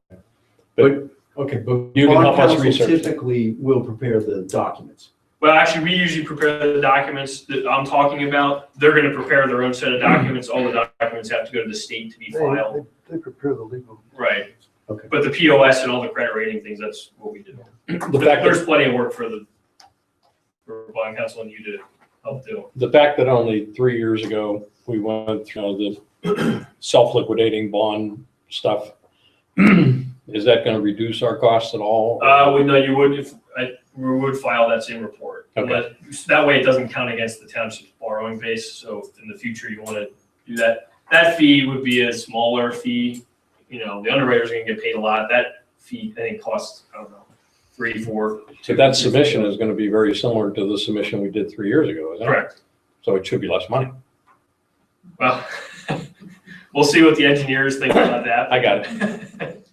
Okay, but You can bond help us counsel research that. typically will prepare the documents. Well, actually, we usually prepare the documents that I'm talking about. They're gonna prepare their own set of documents. All the documents have to go to the state to be filed. They prepare the legal. Right. Okay. But the POS and all the credit rating things, that's what we do. The fact There's that, plenty of work for bond counsel and you to help do. the fact that only 3 years ago, we went through the self-liquidating bond stuff, is that gonna reduce our costs at all? No, you would, we would file that same report. Okay. That way it doesn't count against the township's borrowing base, so if in the future you wanna do that. That fee would be a smaller fee, the underwriter's gonna get paid a lot, that fee, I think, costs, I don't know, 3, 4. So that submission is gonna be very similar to the submission we did 3 years ago, isn't it? Correct. So it should be less money. Well, we'll see what the engineers think about that. I got it.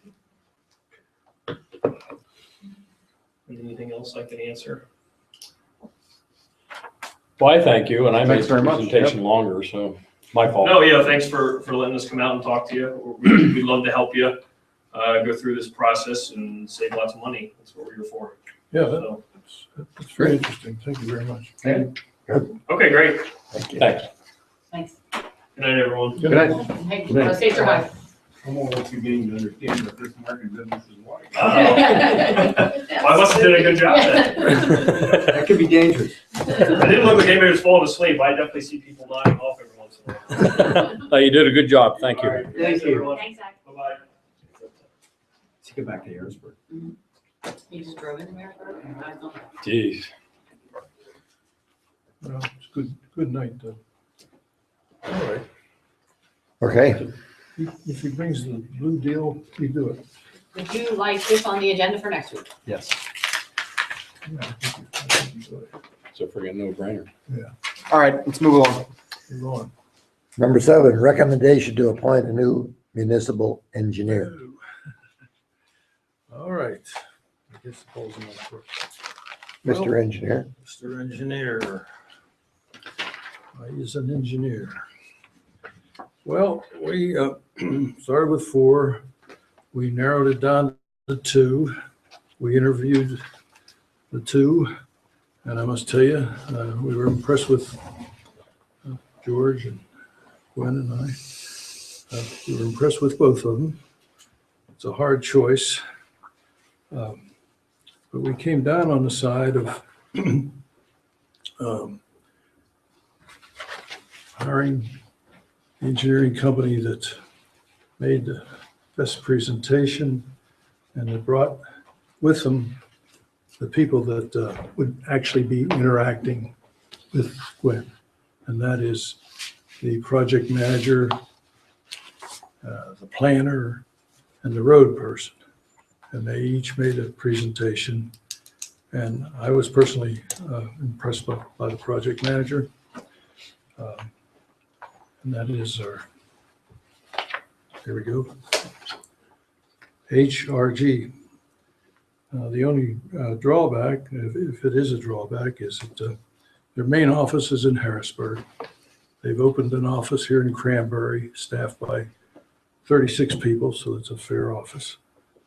Anything else I can answer? Well, I thank you, and I made Thanks the very much. presentation longer, so my fault. No, yeah, thanks for letting us come out and talk to you. We'd love to help you go through this process and save lots of money. That's what we're here for. Yeah, So, that's very interesting. Thank you very much. okay, great. Thank you. Thanks. Thanks. Good night, everyone. Good night. Hey, Good night. stay dry. I'm gonna let you getting to understand what this market business is like. Well, I must have did a good job then. That could be dangerous. I didn't look like anybody was falling asleep. I definitely see people nodding off every once in a while. You did a good job. Thank All you. right, Thank thanks, you. everyone. Thanks, Zach. Bye-bye. Let's get back to Harrisburg. You just drove into Maryland? I don't know. Jeez. Well, it's good night, though. All right. Okay, If he brings the blue deal, you do it. Would you like this on the agenda for next week? Yes. Yeah, I think you do it. So forget no brainer. All right, let's move along. You're on. number 7, recommendation to appoint a new municipal engineer. All right. I guess the ball's in my court. Mr. Engineer. Mr. Engineer. He is an engineer. Well, we started with 4. We narrowed it down to 2. We interviewed the 2. And I must tell you, we were impressed with George and Gwen and I. We were impressed with both of them. It's a hard choice. But we came down on the side of hiring the engineering company that made the best presentation and that brought with them the people that would actually be interacting with Gwen. And that is the project manager, the planner, and the road person. And they each made a presentation. And I was personally impressed by the project manager. And that is our, here we go, HRG. The only drawback, if it is a drawback, is that their main office is in Harrisburg. They've opened an office here in Cranberry, staffed by 36 people, so it's a fair office.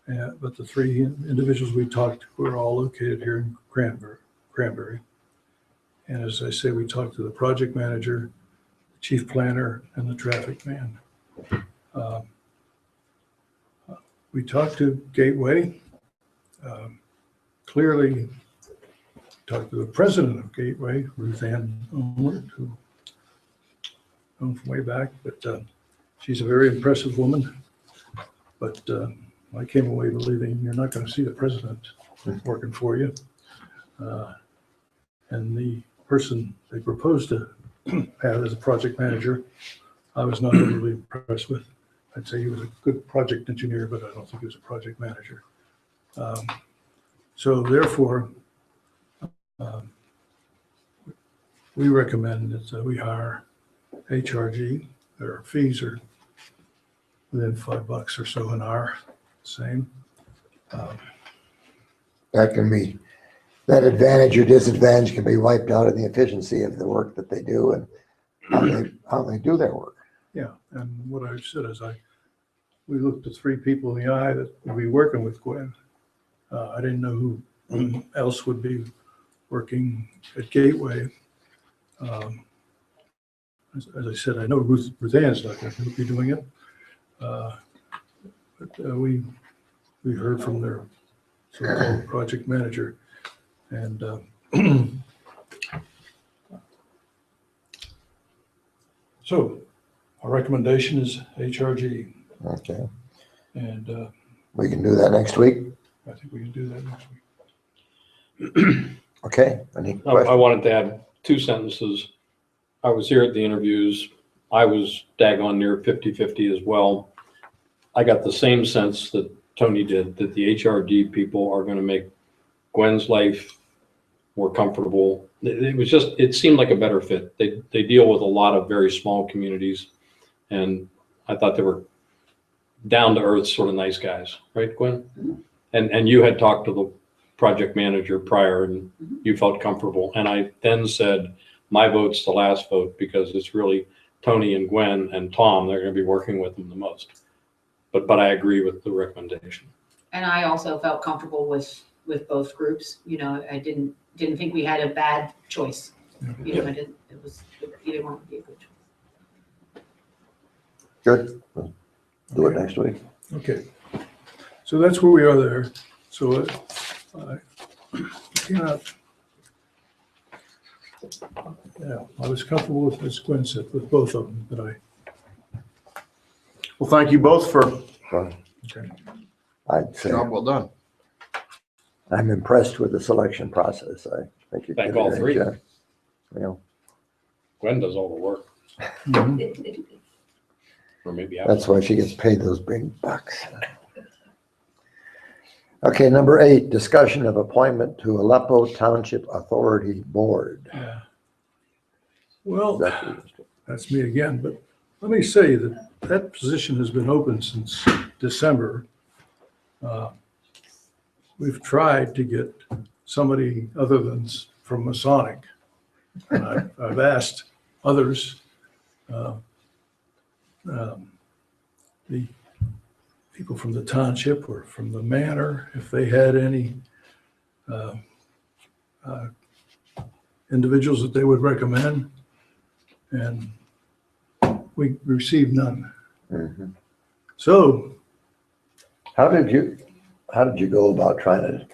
But the 3 individuals we talked to were all located here in Cranberry. And as I say, we talked to the project manager, the chief planner, and the traffic man. We talked to Gateway. Clearly, talked to the president of Gateway, Ruth Ann Onward, who known from way back, but she's a very impressive woman. But I came away believing you're not going to see the president working for you. And the person they proposed to have as a project manager, I was not overly impressed with. I'd say he was a good project engineer, but I don't think he was a project manager. So therefore, we recommend that we hire HRG. Their fees are within $5 or so an hour, same. That can be, that advantage or disadvantage can be wiped out in the efficiency of the work that they do and how they do their work. Yeah, and what I said is we looked at 3 people in the eye that would be working with Gwen. I didn't know who else would be working at Gateway. As I said, I know Ruth Ann's not going to be doing it. But we heard from their so-called project manager. And so our recommendation is HRG. Okay, And we can do that next week. I think we can do that next week. Okay, any I questions? wanted to add 2 sentences. I was here at the interviews. I was daggone near 50-50 as well. I got the same sense that Tony did, that the HRD people are going to make Gwen's life more comfortable. It seemed like a better fit. They deal with a lot of very small communities, and I thought they were down to earth, sort of nice guys, right, Gwen? And you had talked to the project manager prior, and you felt comfortable. And I then said, my vote's the last vote because it's really Tony and Gwen and Tom. They're going to be working with them the most. But I agree with the recommendation. And I also felt comfortable with both groups. You know, I didn't think we had a bad choice. You know, it was, either one would be a good choice. Good, we'll do it next week. Okay. So that's where we are there. So I cannot, yeah, I was comfortable with, as Gwen said, with both of them, but Well, thank you both for So okay. I'd say job well done. I'm impressed with the selection process. I think you Thank did a all great 3. job. You know, Gwen does all the work, Mhm. or maybe that's why she gets paid those big bucks. Okay, number 8, discussion of appointment to Aleppo Township Authority Board. Yeah. Well, Executive. that's me again, but let me say that that position has been open since December. We've tried to get somebody other than from Masonic. And I've asked others, the people from the township or from the manor, if they had any individuals that they would recommend. And we received none. Mhm. So, How did you go about trying to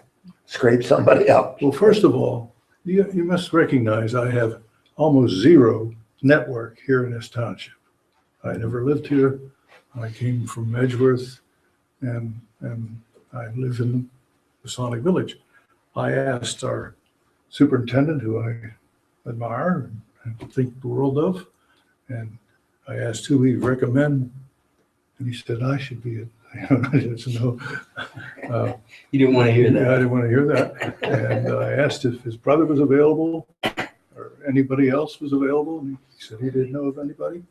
scrape somebody up? well, first of all, you must recognize I have almost zero network here in this township. I never lived here. I came from Edgeworth and I live in Masonic Village. I asked our superintendent, who I admire and think the world of, and I asked who he'd recommend, and he said I should be it. I said, no. You didn't want to hear Yeah, I that. didn't want to hear that. And I asked if his brother was available or anybody else was available, and he said he didn't know of anybody.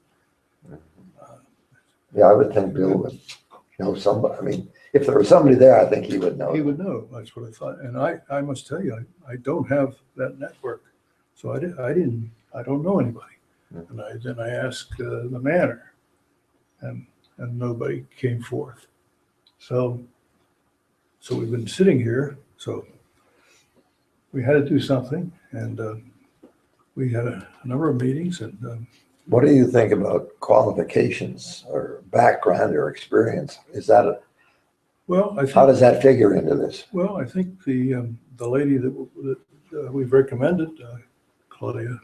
Yeah, I would think Bill would know somebody. I mean, if there was somebody there, I think he would know. He would know, that's what I thought. And I must tell you, I don't have that network. So I don't know anybody. And then I asked the manor, and nobody came forth. So we've been sitting here, so we had to do something, and we had a number of meetings, and What do you think about qualifications or background or experience? Is that, well, I how think, does that figure into this? well, I think the lady that we've recommended, Claudia,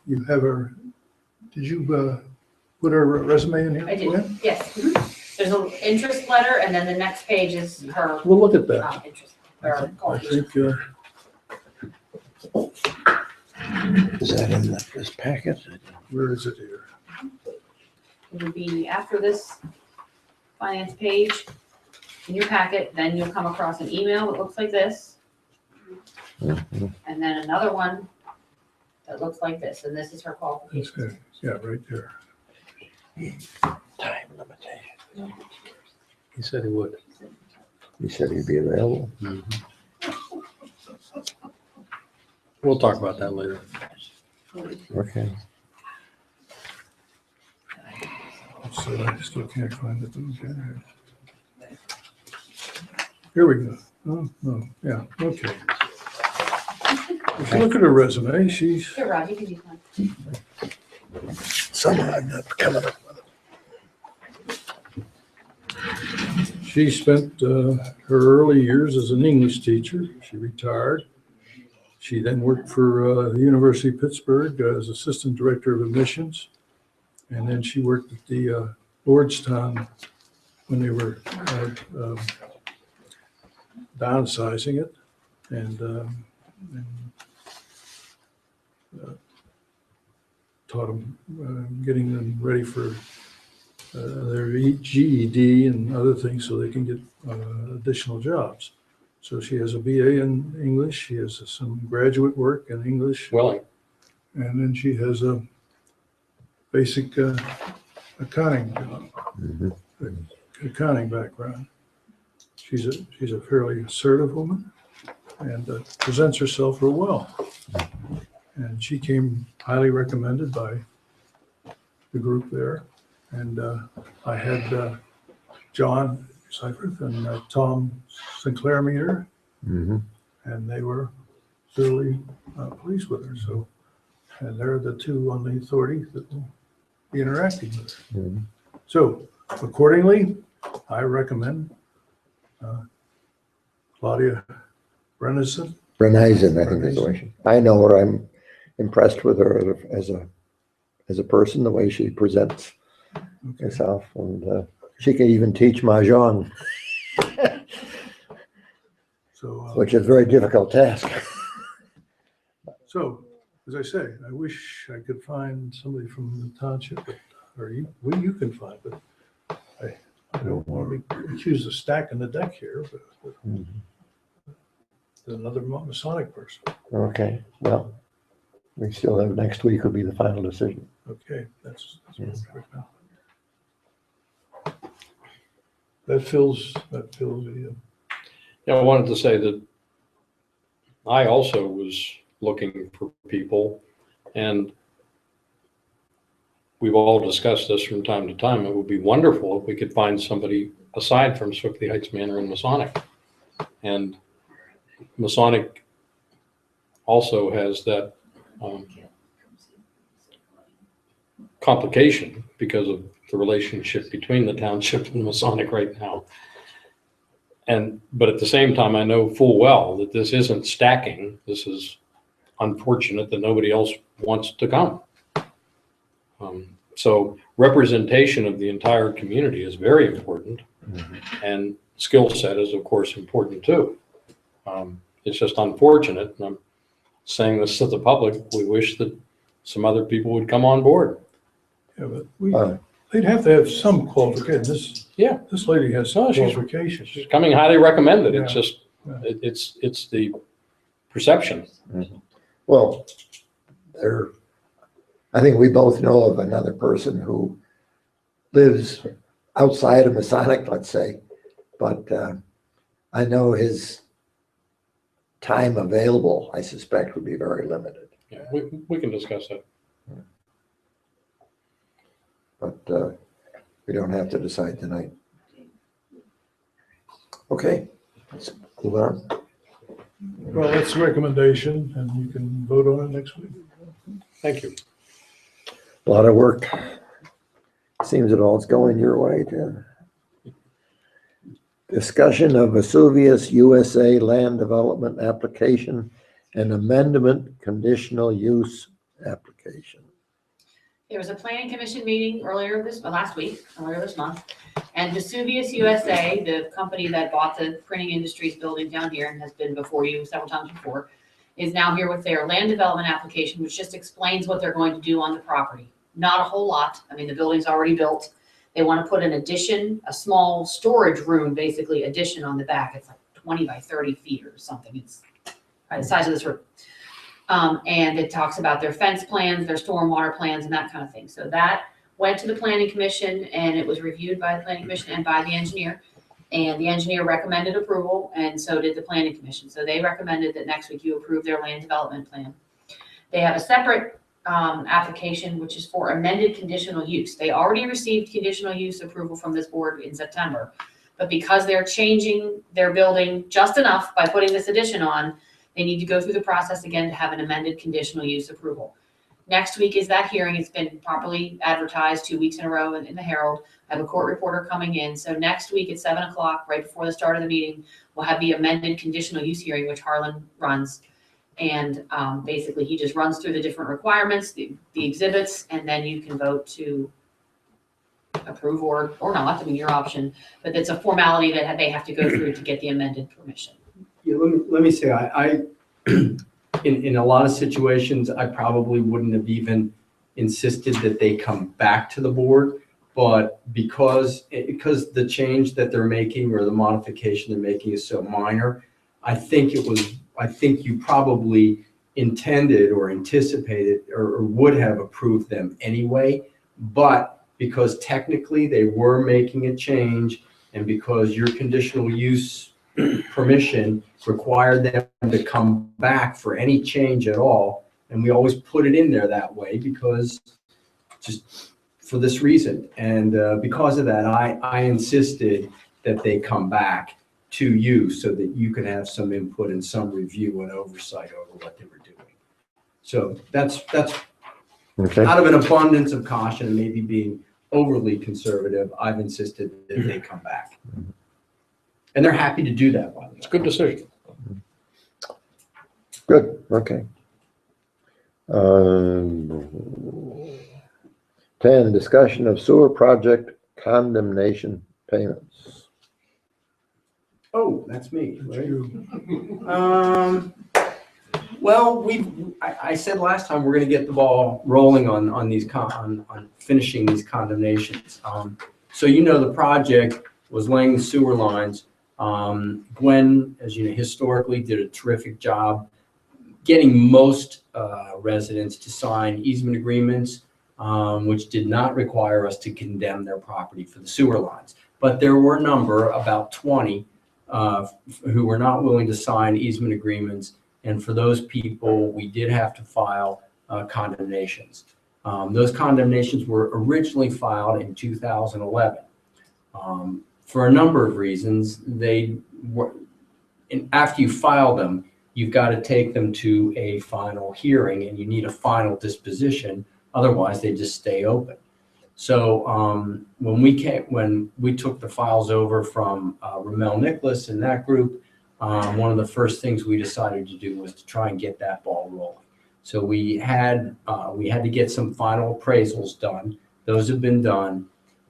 you have her, did you put her resume in here? I Gwen? did, yes. There's an interest letter, and then the next page is her, We'll look at that. interest. Or, I think, Is that in this packet? where is it here? it would be after this finance page in your packet, then you'll come across an email that looks like this, Mhm. and then another one that looks like this, and this is her That's qualifications. good. Yeah, right there. Time limitation. He said he would. He said he'd be available. We'll talk about that later. Okay. So I still can't find it. Okay. Here we go. Oh, no, yeah, okay. If you look at her resume, she's, Here, Rod, you can use mine. Somehow I'm not coming up with it. she spent her early years as an English teacher. She retired. She then worked for the University of Pittsburgh as Assistant Director of Admissions. And then she worked at the Lordstown when they were downsizing it and taught them, getting them ready for their GED and other things so they can get additional jobs. So she has a BA in English, she has some graduate work in English, Willing. and then she has a basic accounting job, Mhm. accounting background. She's a fairly assertive woman and presents herself real well. And she came highly recommended by the group there. And I had John Seifert and Tom Sinclair meet her, Mhm. and they were thoroughly pleased with her. So, and they're the two on the authority that will be interacting with her. Mhm. So accordingly, I recommend Claudia Brenison. Renisen, I think is the way she, I know her, I'm impressed with her as a person, the way she presents herself, and she can even teach Mahjong, So, which is a very difficult task. so as I say, I wish I could find somebody from the township, or you can find, but I don't want to be accused of stacking the deck here, but Mhm. another Masonic person. Okay, well, we still have, next week will be the final decision. Okay, that's right now. That fills the, Yeah, I wanted to say that I also was looking for people, and we've all discussed this from time to time. It would be wonderful if we could find somebody aside from Swickley Heights Manor and Masonic. And Masonic also has that complication because of the relationship between the township and Masonic right now. But at the same time, I know full well that this isn't stacking. This is unfortunate that nobody else wants to come. So representation of the entire community is very important, and skill set is of course important too. It's just unfortunate, and I'm saying this to the public, we wish that some other people would come on board. yeah, but they'd have to have some qualification. Yeah. This lady has some Oh, she's- qualifications. She's coming highly recommended. It's Yeah. just, Yeah. it's the perception. Well, I think we both know of another person who lives outside of Masonic, let's say, but I know his time available, I suspect, would be very limited. Yeah, we can discuss that. But we don't have to decide tonight. Okay, let's move on. Well, that's a recommendation, and you can vote on it next week. Thank you. A lot of work. Seems it all's going your way, Jim. Discussion of Vesuvius USA land development application and amendment conditional use application. There was a planning commission meeting earlier last week, earlier this month. And Vesuvius USA, the company that bought the printing industries building down here and has been before you several times before, is now here with their land development application, which just explains what they're going to do on the property. Not a whole lot. I mean, the building's already built. They want to put an addition, a small storage room, basically addition on the back. It's like 20 by 30 feet or something. It's the size of this room. And it talks about their fence plans, their stormwater plans, and that kind of thing. So that went to the planning commission, and it was reviewed by the planning commission and by the engineer. And the engineer recommended approval, and so did the planning commission. So they recommended that next week you approve their land development plan. They have a separate application, which is for amended conditional use. They already received conditional use approval from this board in September, but because they're changing their building just enough by putting this addition on, they need to go through the process again to have an amended conditional use approval. Next week is that hearing. It's been properly advertised 2 weeks in a row in the Herald. I have a court reporter coming in. So next week at 7 o'clock, right before the start of the meeting, we'll have the amended conditional use hearing, which Harlan runs. And basically he just runs through the different requirements, the exhibits, and then you can vote to approve or not. I mean, your option, but it's a formality that they have to go through to get the amended permission. Yeah, let me say, I in a lot of situations, I probably wouldn't have even insisted that they come back to the board, but because the change that they're making or the modification they're making is so minor, I think you probably intended or anticipated or would have approved them anyway, but because technically they were making a change and because your conditional use permission required them to come back for any change at all. And we always put it in there that way because just for this reason. And because of that, I insisted that they come back to you so that you could have some input and some review and oversight over what they were doing. So that's Okay. out of an abundance of caution and maybe being overly conservative, I've insisted that they come back. And they're happy to do that, by the way. It's a good decision. Good, okay. 10, discussion of sewer project condemnation payments. Oh, that's me, That's right? you. Well, I said last time, we're gonna get the ball rolling on these, on finishing these condemnations. So you know, the project was laying the sewer lines. Gwen, as you know, historically did a terrific job getting most residents to sign easement agreements, which did not require us to condemn their property for the sewer lines. But there were a number, about 20, who were not willing to sign easement agreements. And for those people, we did have to file condemnations. Those condemnations were originally filed in 2011. For a number of reasons, after you file them, you've got to take them to a final hearing and you need a final disposition. Otherwise, they just stay open. So when we took the files over from Ramel Nicholas and that group, one of the first things we decided to do was to try and get that ball rolling. So we had to get some final appraisals done. Those have been done.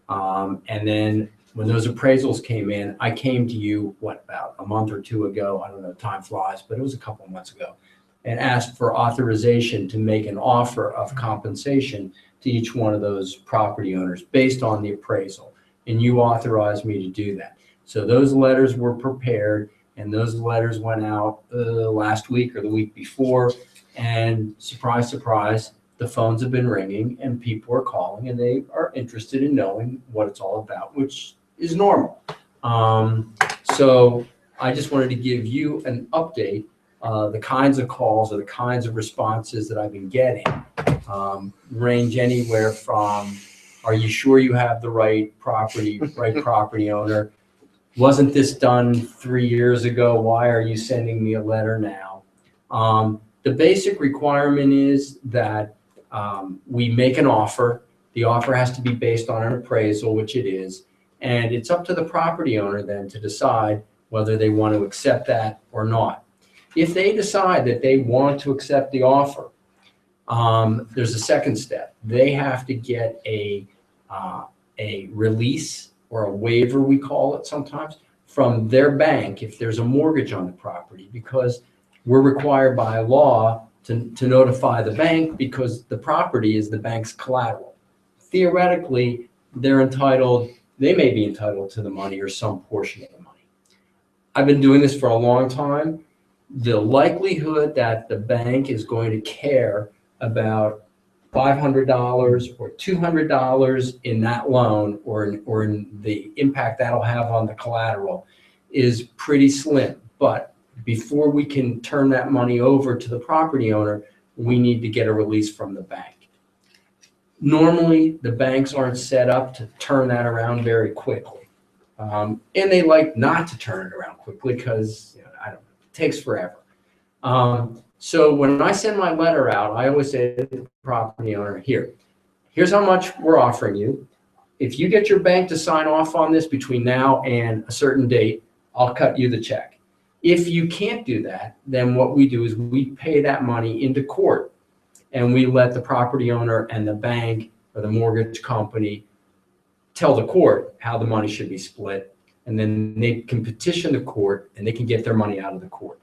And then when those appraisals came in, I came to you, about a month or two ago, I don't know, time flies, but it was a couple of months ago, and asked for authorization to make an offer of compensation to each one of those property owners based on the appraisal. And you authorized me to do that. So those letters were prepared and those letters went out last week or the week before. And surprise, surprise, the phones have been ringing and people are calling and they are interested in knowing what it's all about, which is normal. So I just wanted to give you an update. The kinds of calls or the kinds of responses that I've been getting range anywhere from, are you sure you have the right property owner? Wasn't this done 3 years ago? Why are you sending me a letter now? The basic requirement is that we make an offer. The offer has to be based on an appraisal, which it is. And it's up to the property owner then to decide whether they want to accept that or not. If they decide that they want to accept the offer, There's a second step. They have to get a release or a waiver, we call it sometimes, from their bank if there's a mortgage on the property, because we're required by law to notify the bank because the property is the bank's collateral. Theoretically, they may be entitled to the money or some portion of the money. I've been doing this for a long time. The likelihood that the bank is going to care about $500 or $200 in that loan or in the impact that'll have on the collateral is pretty slim. But before we can turn that money over to the property owner, we need to get a release from the bank. Normally, the banks aren't set up to turn that around very quickly. And they like not to turn it around quickly because it takes forever. So when I send my letter out, I always say to the property owner, here's how much we're offering you. If you get your bank to sign off on this between now and a certain date, I'll cut you the check. If you can't do that, then what we do is we pay that money into court and we let the property owner and the bank or the mortgage company tell the court how the money should be split. And then they can petition the court and they can get their money out of the court.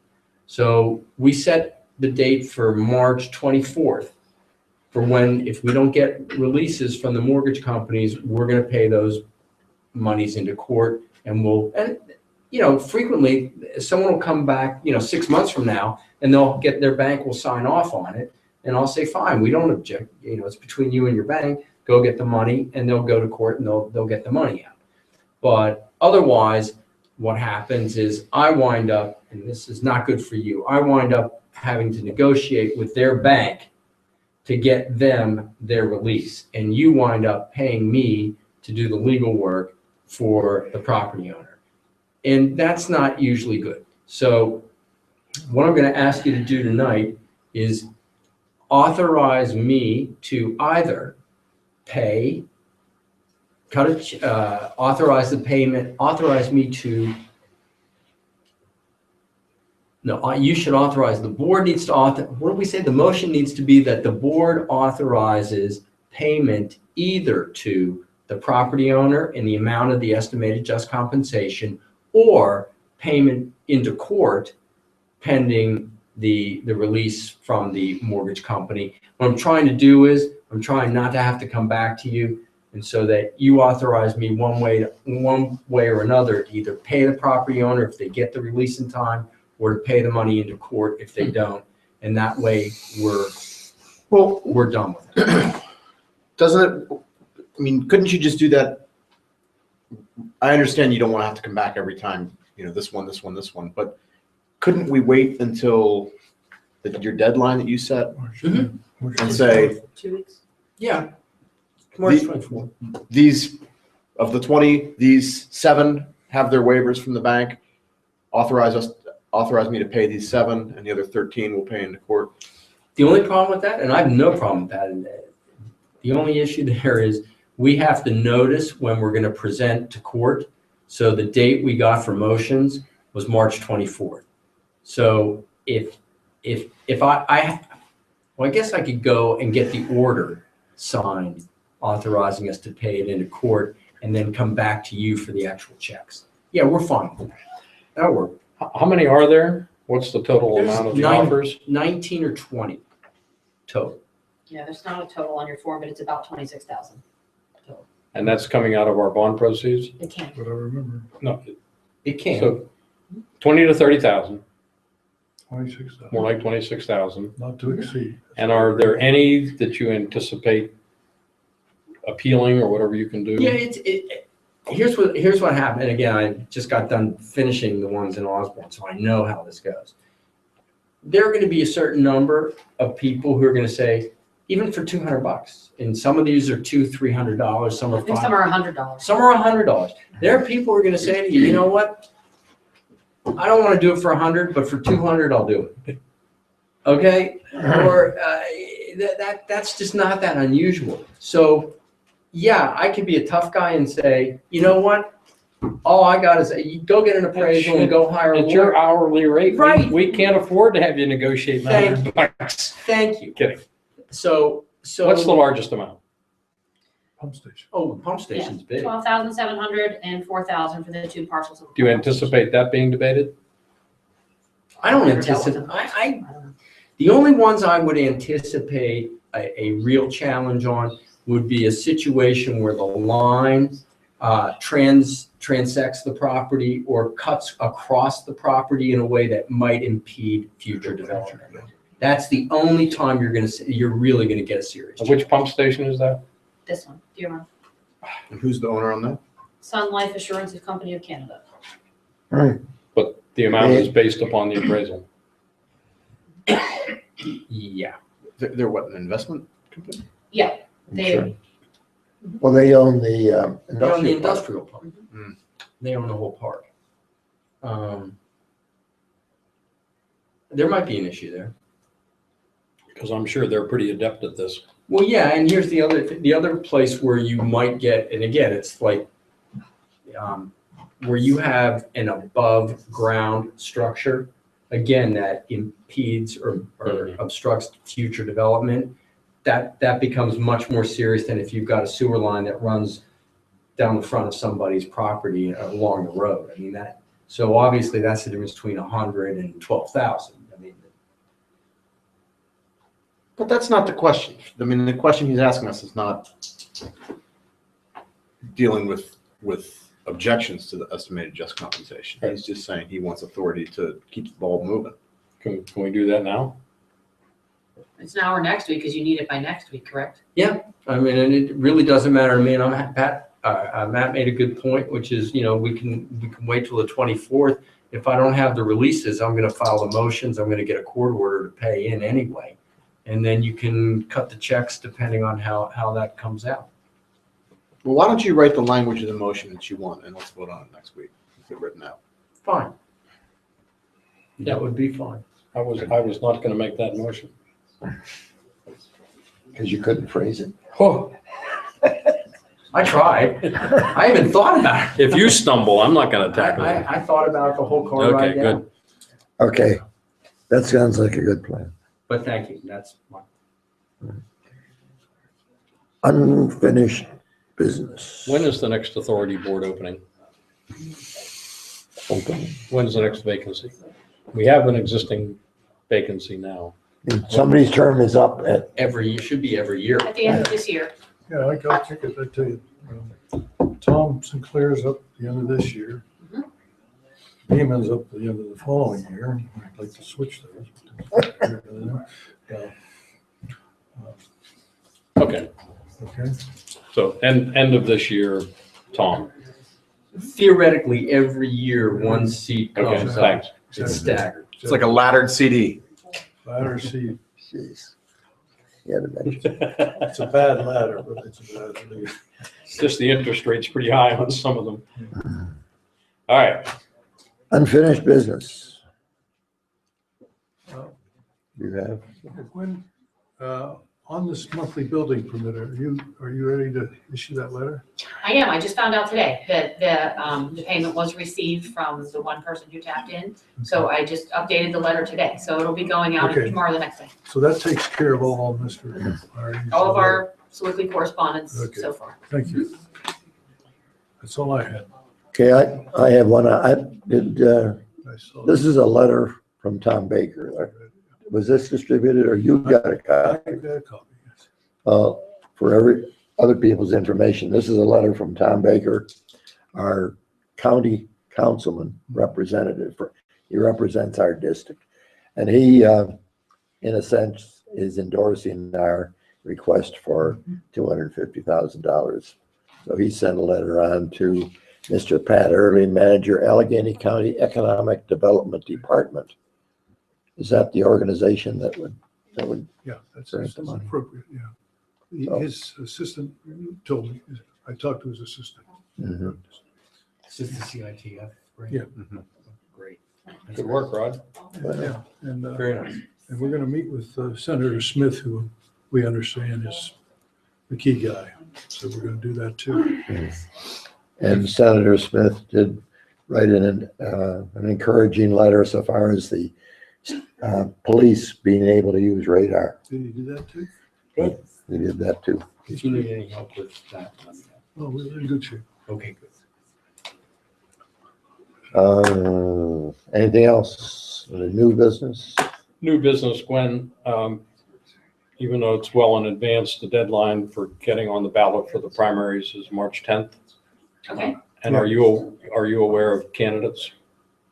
So we set the date for March 24th for when, if we don't get releases from the mortgage companies, we're going to pay those monies into court, and frequently someone will come back, 6 months from now, and their bank will sign off on it, and I'll say, fine, we don't object. It's between you and your bank. Go get the money, and they'll go to court and they'll get the money out. But otherwise, what happens is I wind up, and this is not good for you, I wind up having to negotiate with their bank to get them their release. And you wind up paying me to do the legal work for the property owner. And that's not usually good. So what I'm going to ask you to do tonight is authorize me to either pay, authorize the payment, authorize me to, no, you should authorize, the board needs to what do we say? The motion needs to be that the board authorizes payment either to the property owner in the amount of the estimated just compensation or payment into court pending the release from the mortgage company. What I'm trying to do is I'm trying not to have to come back to you, and so that you authorize me one way or another to either pay the property owner if they get the release in time, or to pay the money into court if they don't. And that way we're done with it. Doesn't it, couldn't you just do that? I understand you don't want to have to come back every time, this one, but couldn't we wait until your deadline that you set and say, 2 weeks. Yeah. March 24th. these, of the 20, these 7 have their waivers from the bank, authorize me to pay these 7, and the other 13 will pay into court? The only problem with that, and I have no problem with that, and the only issue there is we have to notice when we're going to present to court. So the date we got for motions was March 24th. So if I guess I could go and get the order signed authorizing us to pay it into court and then come back to you for the actual checks. Yeah, we're fine with that. That'll work. How many are there? What's the total There's amount of the offers? 19 or 20 total. Yeah, there's not a total on your form, but it's about 26,000. And that's coming out of our bond proceeds? It can. But I remember No, It can. so 20 to 30,000, 26,000, more like 26,000. not to exceed. And are there any that you anticipate appealing or whatever you can do? Yeah, here's what happened. And again, I just got done finishing the ones in Osborne, so I know how this goes. There are going to be a certain number of people who are going to say, even for $200, and some of these are $200-$300, some are I think $500. some are $100. Some are $100. There are people who are going to say to you, you know what? I don't want to do it for $100, but for $200, I'll do it. Okay? Or that's just not that unusual. So, yeah, I could be a tough guy and say, you know what? All I got is you go get an appraisal and go hire a It's your lawyer. hourly rate. Right. We can't afford to have you negotiate $900. Thank you. Kidding. So. What's the largest amount? Pump station. Oh, the pump station's big. 12,700 and 4,000 for the 2 parcels. of the Do you pump station. anticipate that being debated? I don't Never dealt with anticipate, the only ones I would anticipate a real challenge on would be a situation where the line transects the property or cuts across the property in a way that might impede future development. That's the only time you're really gonna get a serious challenge. Which pump station is that? This one, Deer Run. And who's the owner on that? Sun Life Assurance Company of Canada. Right. But the amount is based upon the appraisal. Yeah, They're what, an investment company? Yeah, I'm they, sure. Well, they own the they own the industrial park. industrial park. Mm. They own the whole park. There might be an issue there. Because I'm sure they're pretty adept at this. Well, yeah, and here's the other place where you might get, and again, it's like, where you have an above ground structure, again, that impedes or obstructs future development, that becomes much more serious than if you've got a sewer line that runs down the front of somebody's property along the road. I mean, so obviously that's the difference between 100 and 12,000. I mean, But that's not the question. I mean, the question he's asking us is not dealing with objections to the estimated just compensation. He's just saying he wants authority to keep the ball moving. Can we do that now? it's now or next week, because you need it by next week, correct? I mean, and it really doesn't matter to me, and Matt made a good point, which is, we can wait till the 24th. If I don't have the releases, I'm gonna file the motions, I'm gonna get a court order to pay in anyway. And then you can cut the checks depending on how that comes out. Well, why don't you write the language of the motion that you want, and let's vote on it next week. Get it written out. Fine. That would be fine. I was not gonna make that motion. Because you couldn't phrase it. Oh. I tried. I haven't thought about it. If you stumble, I'm not gonna tackle it. I thought about the whole car Okay, ride down. good. Okay, that sounds like a good plan. But thank you, that's my. Unfinished business. When is the next authority board opening? Open. When's the next vacancy? We have an existing vacancy now. And somebody's term is up at, Should be every year. At the end of this year. Yeah, I'll check it, I tell you. Tom Sinclair's up at the end of this year. Beeman's up at the end of the following year. I'd like to switch those. Yeah. Okay, Okay, so end of this year, Tom. Theoretically, every year, one seat Okay, comes up. thanks. It's staggered. It's like a laddered CD. ladder seat. jeez. You had to mention. It's a bad ladder, but it's a bad lead. It's just the interest rate's pretty high on some of them. All right, Unfinished business. Uh, You have, When, on this monthly building permit, are you ready to issue that letter? I am, I just found out today that the payment was received from the one person who tapped in. So I just updated the letter today, so it'll be going out Okay. tomorrow, or the next day. So that takes care of all Mr. Marty's. All of our weekly correspondence Okay. so far. Thank you. That's all I had. okay, I have one. I did, I saw this is a letter from Tom Baker. Was this distributed or you got a I copy? got a copy, yes. For every other people's information, this is a letter from Tom Baker, our county councilman representative. He represents our district. And he, in a sense, is endorsing our request for $250,000. So he sent a letter on to Mr. Pat Early, manager, Allegheny County Economic Development Department. Is that the organization that would, Yeah, that's Grant the money. appropriate, yeah. Oh. His assistant told me, I talked to his assistant. Mhm. This is the CITF, right? Yeah. Great. good work, Rod. Yeah, and Very nice. and we're gonna meet with Senator Smith, who we understand is the key guy. So we're gonna do that too. And Senator Smith did write an encouraging letter so far as the police being able to use radar. Did he do that too? We did that too. If you need any help with that, let me know. Oh, we're in good shape. Okay, good. Anything else? New business? New business, Gwen, even though it's well in advance, the deadline for getting on the ballot for the primaries is March 10th. Okay, And are you aware of candidates?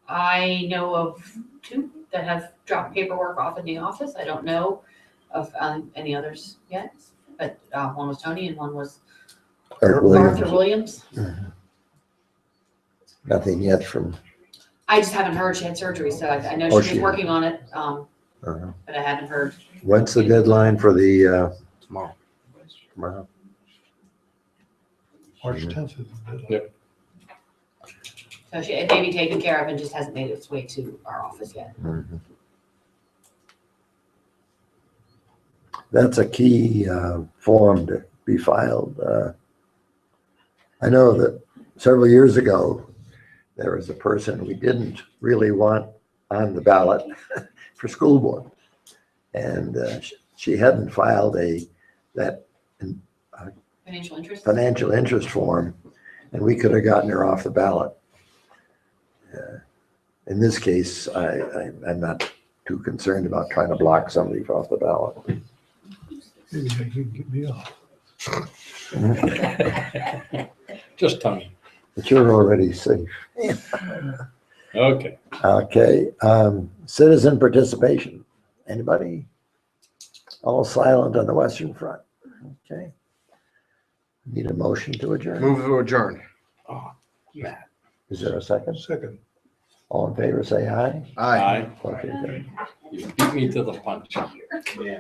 I know of 2 that have dropped paperwork off in the office. I don't know of any others yet, but one was Tony and one was Eric Arthur Williams? Williams. Nothing yet from, I just haven't heard. She had surgery, so I know Oh, she she- was working on it, uh, but I haven't heard. when's the deadline for the, Tomorrow. tomorrow? March 10th is the deadline. So it may be taken care of and just hasn't made its way to our office yet. Mhm. That's a key form to be filed. I know that several years ago, there was a person we didn't really want on the ballot for school board. And she hadn't filed that Financial interest? financial interest form, and we could have gotten her off the ballot. In this case, I'm not too concerned about trying to block somebody off the ballot. Maybe they can get me off. Just Tony. But you're already safe. Okay. Okay, citizen participation. Anybody? All silent on the Western Front. Okay. Need a motion to adjourn? Move to adjourn. Matt. Is there a second? Second. All in favor, say aye. Aye. Okay, good. You beat me to the punch. Yeah.